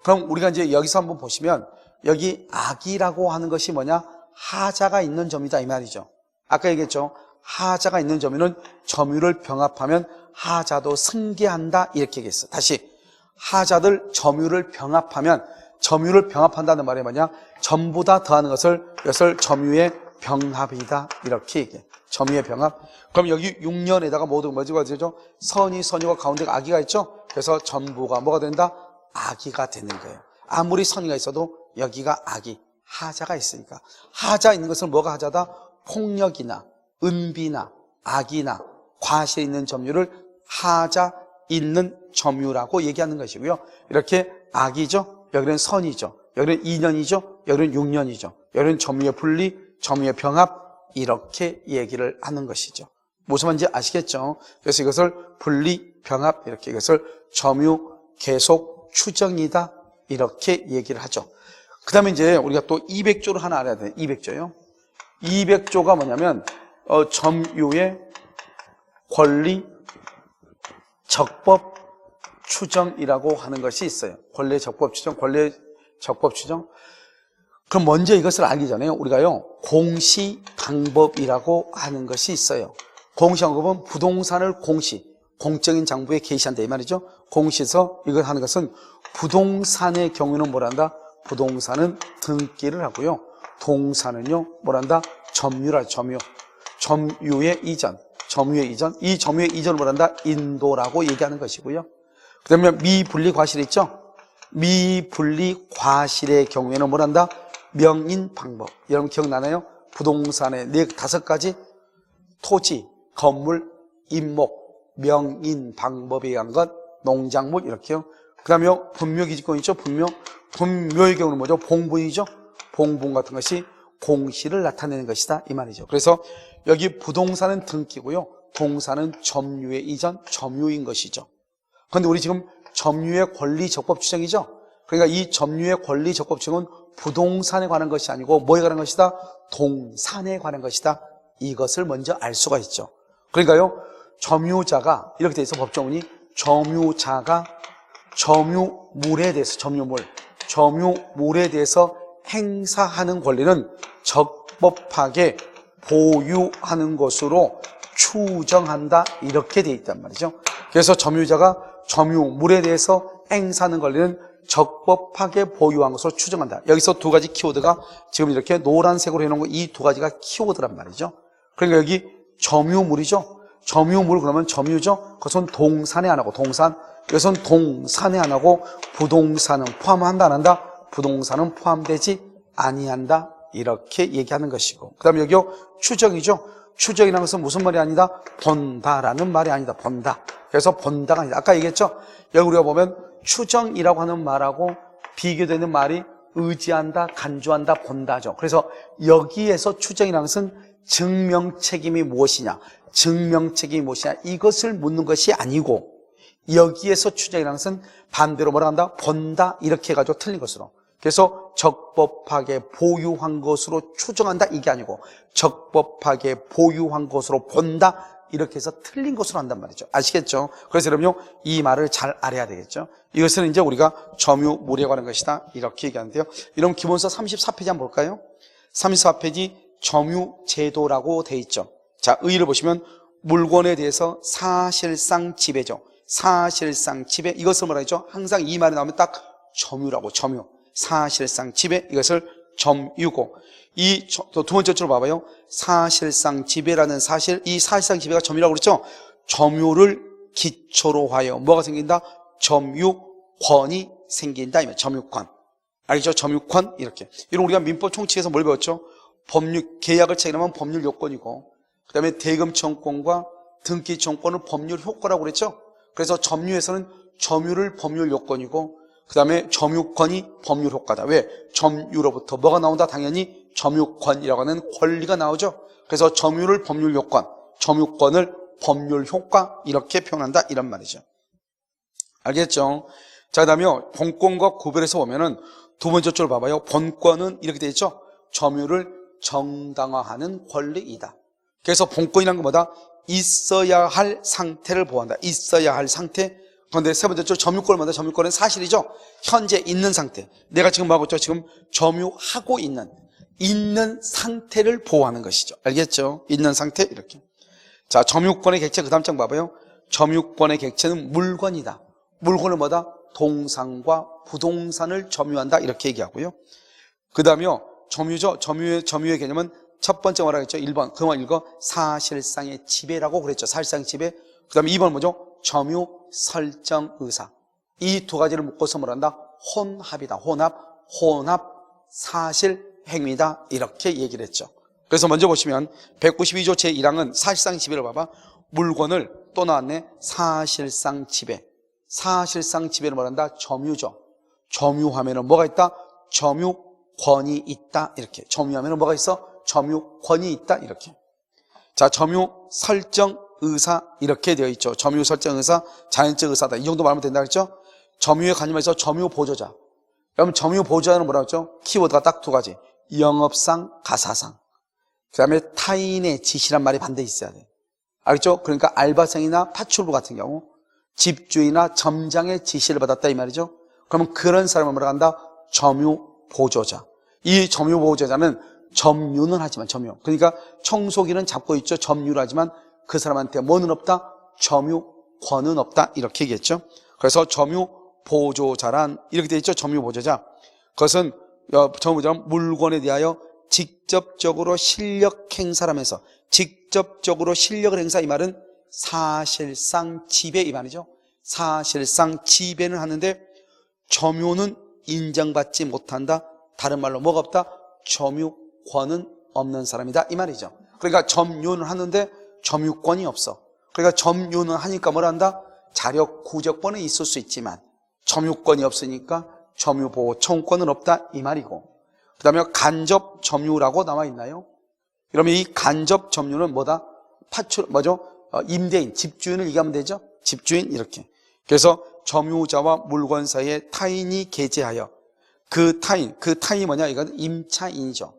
그럼 우리가 이제 여기서 한번 보시면 여기 악이라고 하는 것이 뭐냐? 하자가 있는 점이다 이 말이죠. 아까 얘기했죠. 하자가 있는 점유는 점유를 병합하면 하자도 승계한다 이렇게 얘기했어. 다시 하자들 점유를 병합하면 점유를 병합한다는 말이 뭐냐? 전부 다 더하는 이것을 점유의 병합이다 이렇게 얘기해. 점유의 병합. 그럼 여기 6년에다가 모두 뭐가 되죠? 선의가 가운데가 악의가 있죠? 그래서 전부가 뭐가 된다? 악의가 되는 거예요. 아무리 선의가 있어도 여기가 악의, 하자가 있으니까. 하자 있는 것은 뭐가 하자다? 폭력이나 은비나 악이나 과실이 있는 점유를 하자 있는 점유라고 얘기하는 것이고요. 이렇게 악이죠. 여기는 선이죠. 여기는 2년이죠. 여기는 6년이죠. 여기는 점유의 분리, 점유의 병합 이렇게 얘기를 하는 것이죠. 무슨 말인지 아시겠죠? 그래서 이것을 분리, 병합 이렇게 이것을 점유, 계속, 추정이다 이렇게 얘기를 하죠. 그 다음에 이제 우리가 또 200조를 하나 알아야 돼요. 200조요. 200조가 뭐냐면 점유의 권리, 적법, 추정이라고 하는 것이 있어요. 권리, 적법, 추정, 권리, 적법, 추정. 그럼 먼저 이것을 알기 전에 우리가요 공시 방법이라고 하는 것이 있어요. 공시 방법은 부동산을 공적인 장부에 게시한다 이 말이죠. 공시에서 이걸 하는 것은 부동산의 경우는 뭐란다? 부동산은 등기를 하고요. 동산은요 뭐란다? 점유라 점유. 점유의 이전. 이 점유의 이전을 뭐란다? 인도라고 얘기하는 것이고요. 그 다음에 미분리 과실 있죠? 미분리 과실의 경우에는 뭐란다? 명인 방법. 여러분 기억나나요? 부동산의 5가지 토지, 건물, 임목, 명인 방법에 의한 것, 농작물 이렇게요. 그 다음에 분묘기지권 있죠? 분묘의 경우는 뭐죠? 봉분이죠? 봉분 같은 것이 공시를 나타내는 것이다 이 말이죠. 그래서 여기 부동산은 등기고요. 동산은 점유의 이전, 점유인 것이죠. 그런데 우리 지금 점유의 권리 적법 추정이죠? 그러니까 이 점유의 권리 적법 추정은 부동산에 관한 것이 아니고 뭐에 관한 것이다? 동산에 관한 것이다. 이것을 먼저 알 수가 있죠. 그러니까요, 점유자가 이렇게 돼 있어 법조문이 점유자가 점유물에 대해서 행사하는 권리는 적법하게 보유하는 것으로 추정한다 이렇게 돼 있단 말이죠. 그래서 점유자가 점유물에 대해서 행사하는 권리는 적법하게 보유한 것으로 추정한다. 여기서 2가지 키워드가 지금 이렇게 노란색으로 해놓은 거 이 2가지가 키워드란 말이죠. 그러니까 여기 점유물이죠. 점유물 그러면 점유죠. 그것은 동산에 안 하고 동산. 이것은 동산에 안 하고 부동산은 포함한다 안 한다? 부동산은 포함되지 아니한다 이렇게 얘기하는 것이고, 그 다음에 여기요 추정이죠. 추정이라는 것은 무슨 말이 아니다? 본다라는 말이 아니다. 본다. 그래서 본다가 아니다. 아까 얘기했죠. 여기 우리가 보면 추정이라고 하는 말하고 비교되는 말이 의지한다, 간주한다, 본다죠. 그래서 여기에서 추정이라는 것은 증명 책임이 무엇이냐, 증명 책임이 무엇이냐 이것을 묻는 것이 아니고, 여기에서 추정이라는 것은 반대로 뭐라 한다? 본다 이렇게 해가지고 틀린 것으로. 그래서 적법하게 보유한 것으로 추정한다 이게 아니고 적법하게 보유한 것으로 본다 이렇게 해서 틀린 것으로 한단 말이죠. 아시겠죠? 그래서 여러분요 이 말을 잘 알아야 되겠죠. 이것은 이제 우리가 점유무리에 관한 것이다 이렇게 얘기하는데요. 이런 기본서 34페이지 한번 볼까요? 34페이지 점유제도라고 돼 있죠. 자, 의의를 보시면 물건에 대해서 사실상 지배죠. 사실상 지배, 이것을 뭐라 했죠? 항상 이 말이 나오면 딱 점유라고, 점유. 사실상 지배, 이것을 점유고, 두 번째 줄로 봐봐요. 사실상 지배라는 사실, 이 사실상 지배가 점유라고 그랬죠? 점유를 기초로 하여 뭐가 생긴다? 점유권이 생긴다. 점유권. 알겠죠? 점유권, 이렇게. 이런 우리가 민법 총칙에서 뭘 배웠죠? 법률, 계약을 체결하면 법률 요건이고, 그 다음에 대금청권과 등기청권은 법률 효과라고 그랬죠? 그래서 점유에서는 점유를 법률 요건이고, 그 다음에 점유권이 법률 효과다. 왜? 점유로부터 뭐가 나온다? 당연히 점유권이라고 하는 권리가 나오죠. 그래서 점유를 법률 요건, 점유권을 법률 효과 이렇게 표현한다 이런 말이죠. 알겠죠? 자, 그 다음에 본권과 구별해서 보면은 두 번째 줄 봐봐요. 본권은 이렇게 되어 있죠. 점유를 정당화하는 권리이다. 그래서 본권이란 건 뭐다? 있어야 할 상태를 보호한다. 있어야 할 상태. 그런데 세 번째 줄 점유권은 뭐다? 점유권은 사실이죠. 현재 있는 상태. 내가 지금 뭐하고 있죠? 지금 점유하고 있는 상태를 보호하는 것이죠. 알겠죠? 있는 상태 이렇게. 자, 점유권의 객체 그 다음 장 봐봐요. 점유권의 객체는 물건이다. 물건은 뭐다? 동산과 부동산을 점유한다 이렇게 얘기하고요. 그 다음에요 점유죠. 점유의 개념은 첫 번째 뭐라고 했죠? 1번 그만 읽어. 사실상의 지배라고 그랬죠. 사실상 지배. 그 다음에 2번 뭐죠? 점유 설정 의사. 이 두 가지를 묶어서 뭐란다? 혼합이다. 혼합 사실 행위다 이렇게 얘기를 했죠. 그래서 먼저 보시면 192조 제1항은 사실상 지배를 봐봐. 물건을 또 나왔네. 사실상 지배. 사실상 지배를 뭐란다? 점유죠. 점유하면은 뭐가 있다? 점유권이 있다 이렇게. 점유하면은 뭐가 있어? 점유권이 있다 이렇게. 자, 점유 설정 의사 이렇게 되어 있죠. 점유 설정 의사, 자연적 의사다. 이 정도 말하면 된다 그랬죠? 점유의 관념에서 점유 보조자. 그럼 점유 보조자는 뭐라고 했죠? 키워드가 딱 두 가지. 영업상, 가사상. 그 다음에 타인의 지시란 말이 반드시 있어야 돼. 알겠죠? 그러니까 알바생이나 파출부 같은 경우 집주인이나 점장의 지시를 받았다 이 말이죠. 그러면 그런 사람을 뭐라고 한다? 점유 보조자. 이 점유 보조자는 점유는 하지만 점유. 그러니까 청소기는 잡고 있죠. 점유를 하지만 그 사람한테 뭐는 없다? 점유권은 없다. 이렇게 얘기했죠. 그래서 점유 보조자란 이렇게 되어 있죠. 점유 보조자. 그것은 점유보조자는 물건에 대하여 직접적으로 실력 행사하면서 직접적으로 실력을 행사 이 말은 사실상 지배 이 말이죠. 사실상 지배는 하는데 점유는 인정받지 못한다. 다른 말로 뭐가 없다? 점유권은 없는 사람이다 이 말이죠. 그러니까 점유는 하는데 점유권이 없어. 그러니까 점유는 하니까 뭘 한다? 자력 구적권은 있을 수 있지만 점유권이 없으니까 점유보호 청구권은 없다 이 말이고, 그 다음에 간접 점유라고 나와 있나요? 그러면 이 간접 점유는 뭐다? 임대인, 집주인을 얘기하면 되죠? 집주인 이렇게. 그래서 점유자와 물건 사이에 타인이 계제하여 그 타인이 뭐냐? 이건 임차인이죠.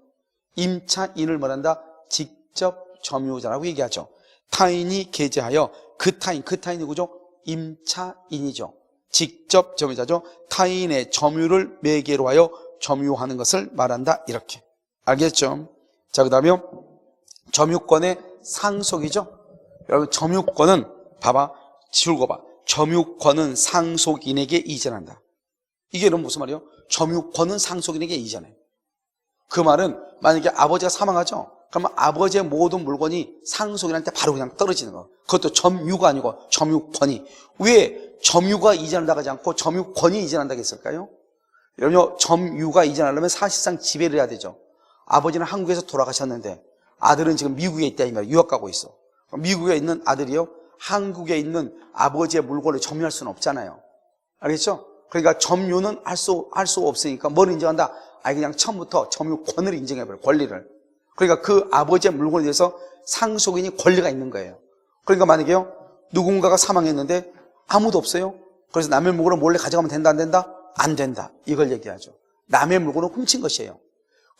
임차인을 뭐란다? 직접 점유자라고 얘기하죠. 타인이 계제하여 그 타인 누구죠? 임차인이죠. 직접 점유자죠. 타인의 점유를 매개로 하여 점유하는 것을 말한다 이렇게. 알겠죠? 자, 그 다음에 점유권의 상속이죠. 여러분 점유권은 봐봐. 읽어봐. 점유권은 상속인에게 이전한다. 이게 그럼 무슨 말이에요? 점유권은 상속인에게 이전해. 그 말은 만약에 아버지가 사망하죠? 그러면 아버지의 모든 물건이 상속인한테 바로 그냥 떨어지는 거. 그것도 점유가 아니고 점유권이. 왜 점유가 이전한다고 하지 않고 점유권이 이전한다고 했을까요? 여러분요, 점유가 이전하려면 사실상 지배를 해야 되죠. 아버지는 한국에서 돌아가셨는데 아들은 지금 미국에 있다 이 말이에요. 유학 가고 있어. 미국에 있는 아들이요, 한국에 있는 아버지의 물건을 점유할 수는 없잖아요. 알겠죠? 그러니까 점유는 할 수 없으니까 뭘 인정한다? 그냥 처음부터 점유권을 인정해버려, 권리를. 그러니까 그 아버지의 물건에 대해서 상속인이 권리가 있는 거예요. 그러니까 만약에요, 누군가가 사망했는데 아무도 없어요. 그래서 남의 물건을 몰래 가져가면 된다, 안 된다? 안 된다. 이걸 얘기하죠. 남의 물건을 훔친 것이에요.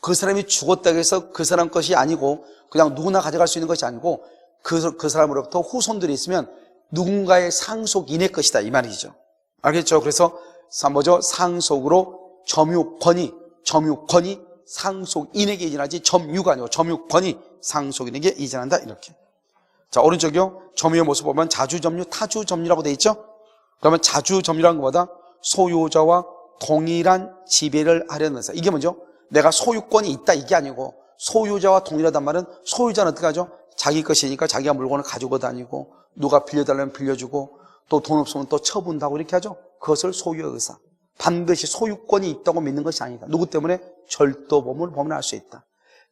그 사람이 죽었다고 해서 그 사람 것이 아니고 그냥 누구나 가져갈 수 있는 것이 아니고 그 사람으로부터 후손들이 있으면 누군가의 상속인의 것이다 이 말이죠. 알겠죠? 그래서 뭐죠? 상속으로 점유권이 상속인에게 이전하지 점유가 아니고 점유권이 상속인에게 이전한다 이렇게. 자, 오른쪽이요. 점유의 모습 보면 자주점유, 타주점유라고 돼 있죠? 그러면 자주점유라는 것보다 소유자와 동일한 지배를 하려는 사. 이게 뭐죠? 내가 소유권이 있다 이게 아니고 소유자와 동일하단 말은 소유자는 어떻게 하죠? 자기 것이니까 자기가 물건을 가지고 다니고 누가 빌려달라면 빌려주고 또 돈 없으면 또 처분하고 이렇게 하죠. 그것을 소유의 의사. 반드시 소유권이 있다고 믿는 것이 아니다. 누구 때문에? 절도범을 보면 알 수 있다.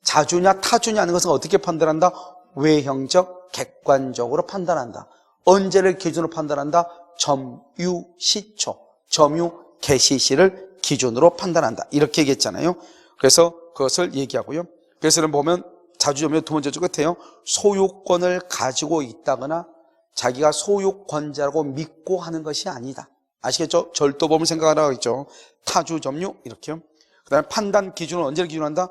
자주냐 타주냐 하는 것은 어떻게 판단한다? 외형적, 객관적으로 판단한다. 언제를 기준으로 판단한다? 점유시초, 점유 개시시를 기준으로 판단한다. 이렇게 얘기했잖아요. 그래서 그것을 얘기하고요. 그래서 보면 자주점유 두 번째 줄 끝에요. 소유권을 가지고 있다거나 자기가 소유권자라고 믿고 하는 것이 아니다. 아시겠죠? 절도범을 생각하라고 했죠. 타주점유 이렇게요. 그 다음에 판단 기준은 언제를 기준한다?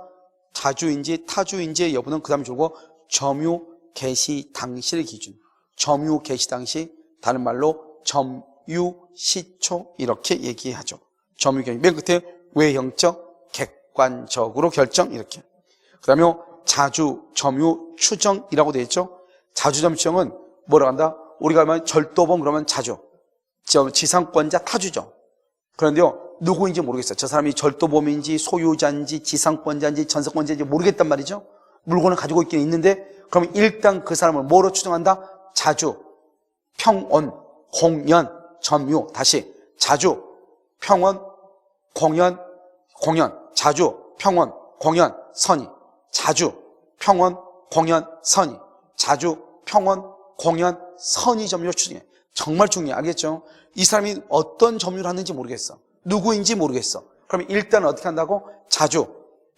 자주인지 타주인지의 여부는 그 다음에 줄고 점유 개시 당시를 기준. 점유 개시 당시, 다른 말로 점유 시초 이렇게 얘기하죠. 점유 개시. 맨 끝에 외형적, 객관적으로 결정 이렇게. 그 다음에 자주, 점유, 추정이라고 되어 있죠. 자주점유 추정은 뭐라고 한다? 우리가 하면 절도범 그러면 자주, 지상권자 타주죠. 그런데요, 누구인지 모르겠어요. 저 사람이 절도범인지 소유자인지 지상권자인지 전세권자인지 모르겠단 말이죠. 물건을 가지고 있긴 있는데 그러면 일단 그 사람을 뭐로 추정한다? 자주, 평온, 공연, 점유. 다시 자주, 평온, 공연, 자주, 평온, 공연, 선의. 자주, 평온, 공연, 선의. 자주, 평온, 공연, 선의 점유로 추정해. 정말 중요해. 알겠죠? 이 사람이 어떤 점유를 하는지 모르겠어. 누구인지 모르겠어. 그러면 일단 어떻게 한다고? 자주,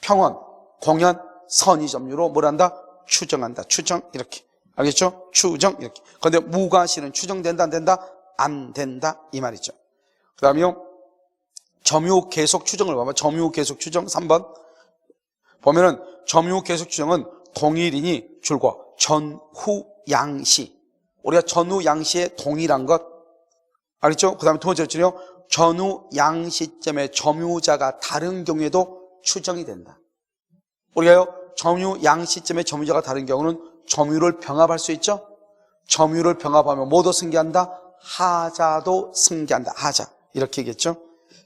평온, 공연, 선의 점유로 뭘 한다? 추정한다. 추정 이렇게. 알겠죠? 추정 이렇게. 그런데 무과실은 추정된다 안 된다? 안 된다 이 말이죠. 그 다음에요. 점유 계속 추정을 봐봐. 점유 계속 추정 3번. 보면은 점유 계속 추정은 동일이니 줄과 전후 양시. 우리가 전후 양시에 동일한 것. 알겠죠? 그 다음에 두 번째 줄이요. 전후 양시점에 점유자가 다른 경우에도 추정이 된다. 우리가요, 점유 양시점에 점유자가 다른 경우는 점유를 병합할 수 있죠? 점유를 병합하면 뭐도 승계한다? 하자도 승계한다. 하자. 이렇게 얘기했죠?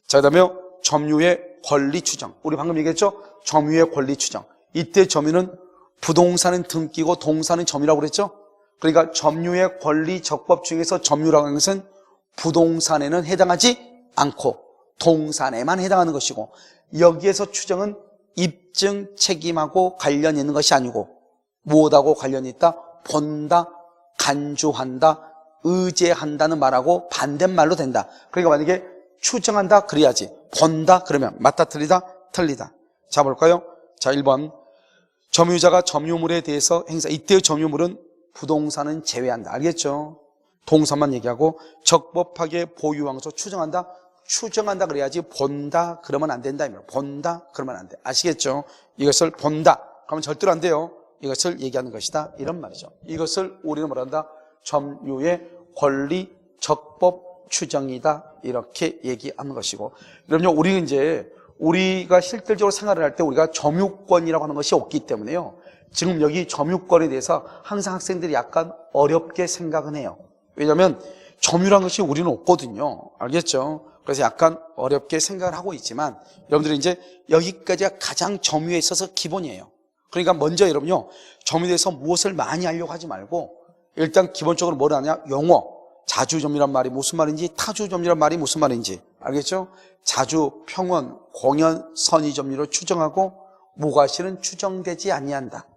자, 그 다음에 점유의 권리 추정. 우리 방금 얘기했죠? 점유의 권리 추정. 이때 점유는 부동산은 등기고 동산은 점유라고 그랬죠? 그러니까 점유의 권리 적법 중에서 점유라고 하는 것은 부동산에는 해당하지 않고 동산에만 해당하는 것이고 여기에서 추정은 입증 책임하고 관련이 있는 것이 아니고 무엇하고 관련이 있다? 본다, 간주한다, 의제한다는 말하고 반대말로 된다. 그러니까 만약에 추정한다 그래야지 본다 그러면 맞다 틀리다? 틀리다. 자 볼까요? 자 1번 점유자가 점유물에 대해서 행사. 이때의 점유물은 부동산은 제외한다. 알겠죠? 동산만 얘기하고 적법하게 보유하면서 추정한다. 추정한다 그래야지 본다 그러면 안 된다. 본다 그러면 안 돼. 아시겠죠? 이것을 본다 그러면 절대로 안 돼요. 이것을 얘기하는 것이다 이런 말이죠. 이것을 우리는 뭐란다? 점유의 권리 적법 추정이다 이렇게 얘기하는 것이고. 그럼요 우리는 이제 우리가 실질적으로 생활을 할 때 우리가 점유권이라고 하는 것이 없기 때문에요. 지금 여기 점유권에 대해서 항상 학생들이 약간 어렵게 생각은 해요. 왜냐하면 점유라는 것이 우리는 없거든요. 알겠죠? 그래서 약간 어렵게 생각을 하고 있지만 여러분들이 이제 여기까지가 가장 점유에 있어서 기본이에요. 그러니까 먼저 여러분요 점유에 대해서 무엇을 많이 하려고 하지 말고 일단 기본적으로 뭘 하냐? 용어. 자주점유란 말이 무슨 말인지 타주점유란 말이 무슨 말인지 알겠죠? 자주, 평원, 공연, 선의점유로 추정하고 뭐가 실은 추정되지 아니한다.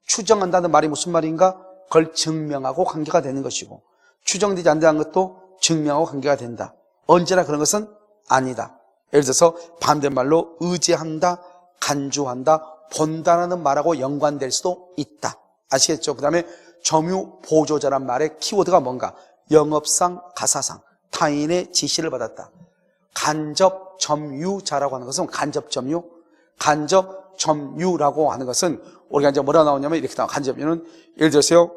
추정한다는 말이 무슨 말인가? 그걸 증명하고 관계가 되는 것이고, 추정되지 않는다는 것도 증명하고 관계가 된다. 언제나 그런 것은 아니다. 예를 들어서 반대말로 의지한다, 간주한다, 본다라는 말하고 연관될 수도 있다. 아시겠죠? 그 다음에 점유보조자란 말의 키워드가 뭔가? 영업상, 가사상, 타인의 지시를 받았다. 간접점유자라고 하는 것은 간접점유, 간접점유라고 하는 것은 우리가 이제 뭐라 나오냐면 이렇게 나와. 간접점유는 예를 들어서요,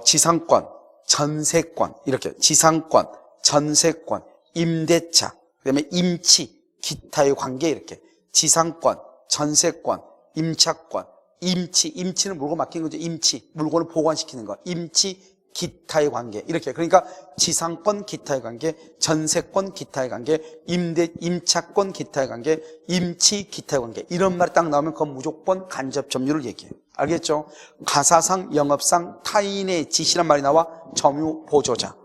지상권, 전세권, 이렇게 지상권, 전세권, 임대차, 그 다음에 임치, 기타의 관계 이렇게 지상권, 전세권, 임차권, 임치는 물건 맡기는 거죠. 임치, 물건을 보관시키는 거. 임치, 기타의 관계 이렇게. 그러니까 지상권, 기타의 관계, 전세권, 기타의 관계, 임차권, 기타의 관계, 임치, 기타의 관계 이런 말이 딱 나오면 그건 무조건 간접점유를 얘기해요. 알겠죠? 가사상, 영업상, 타인의 지시란 말이 나와 점유보조자.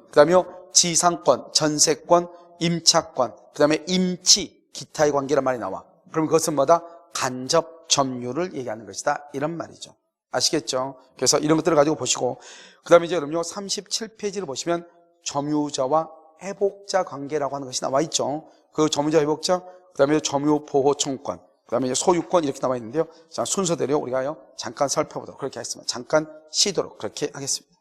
그 다음에 지상권, 전세권, 임차권, 그 다음에 임치, 기타의 관계란 말이 나와. 그럼 그것은 뭐다? 간접점유를 얘기하는 것이다. 이런 말이죠. 아시겠죠? 그래서 이런 것들을 가지고 보시고, 그 다음에 이제 여러분요 37페이지를 보시면 점유자와 회복자 관계라고 하는 것이 나와 있죠. 그 점유자, 회복자, 그 다음에 점유보호청권, 그 다음에 소유권 이렇게 나와 있는데요. 자, 순서대로 우리가요 잠깐 살펴보도록 그렇게 하겠습니다. 잠깐 쉬도록 그렇게 하겠습니다.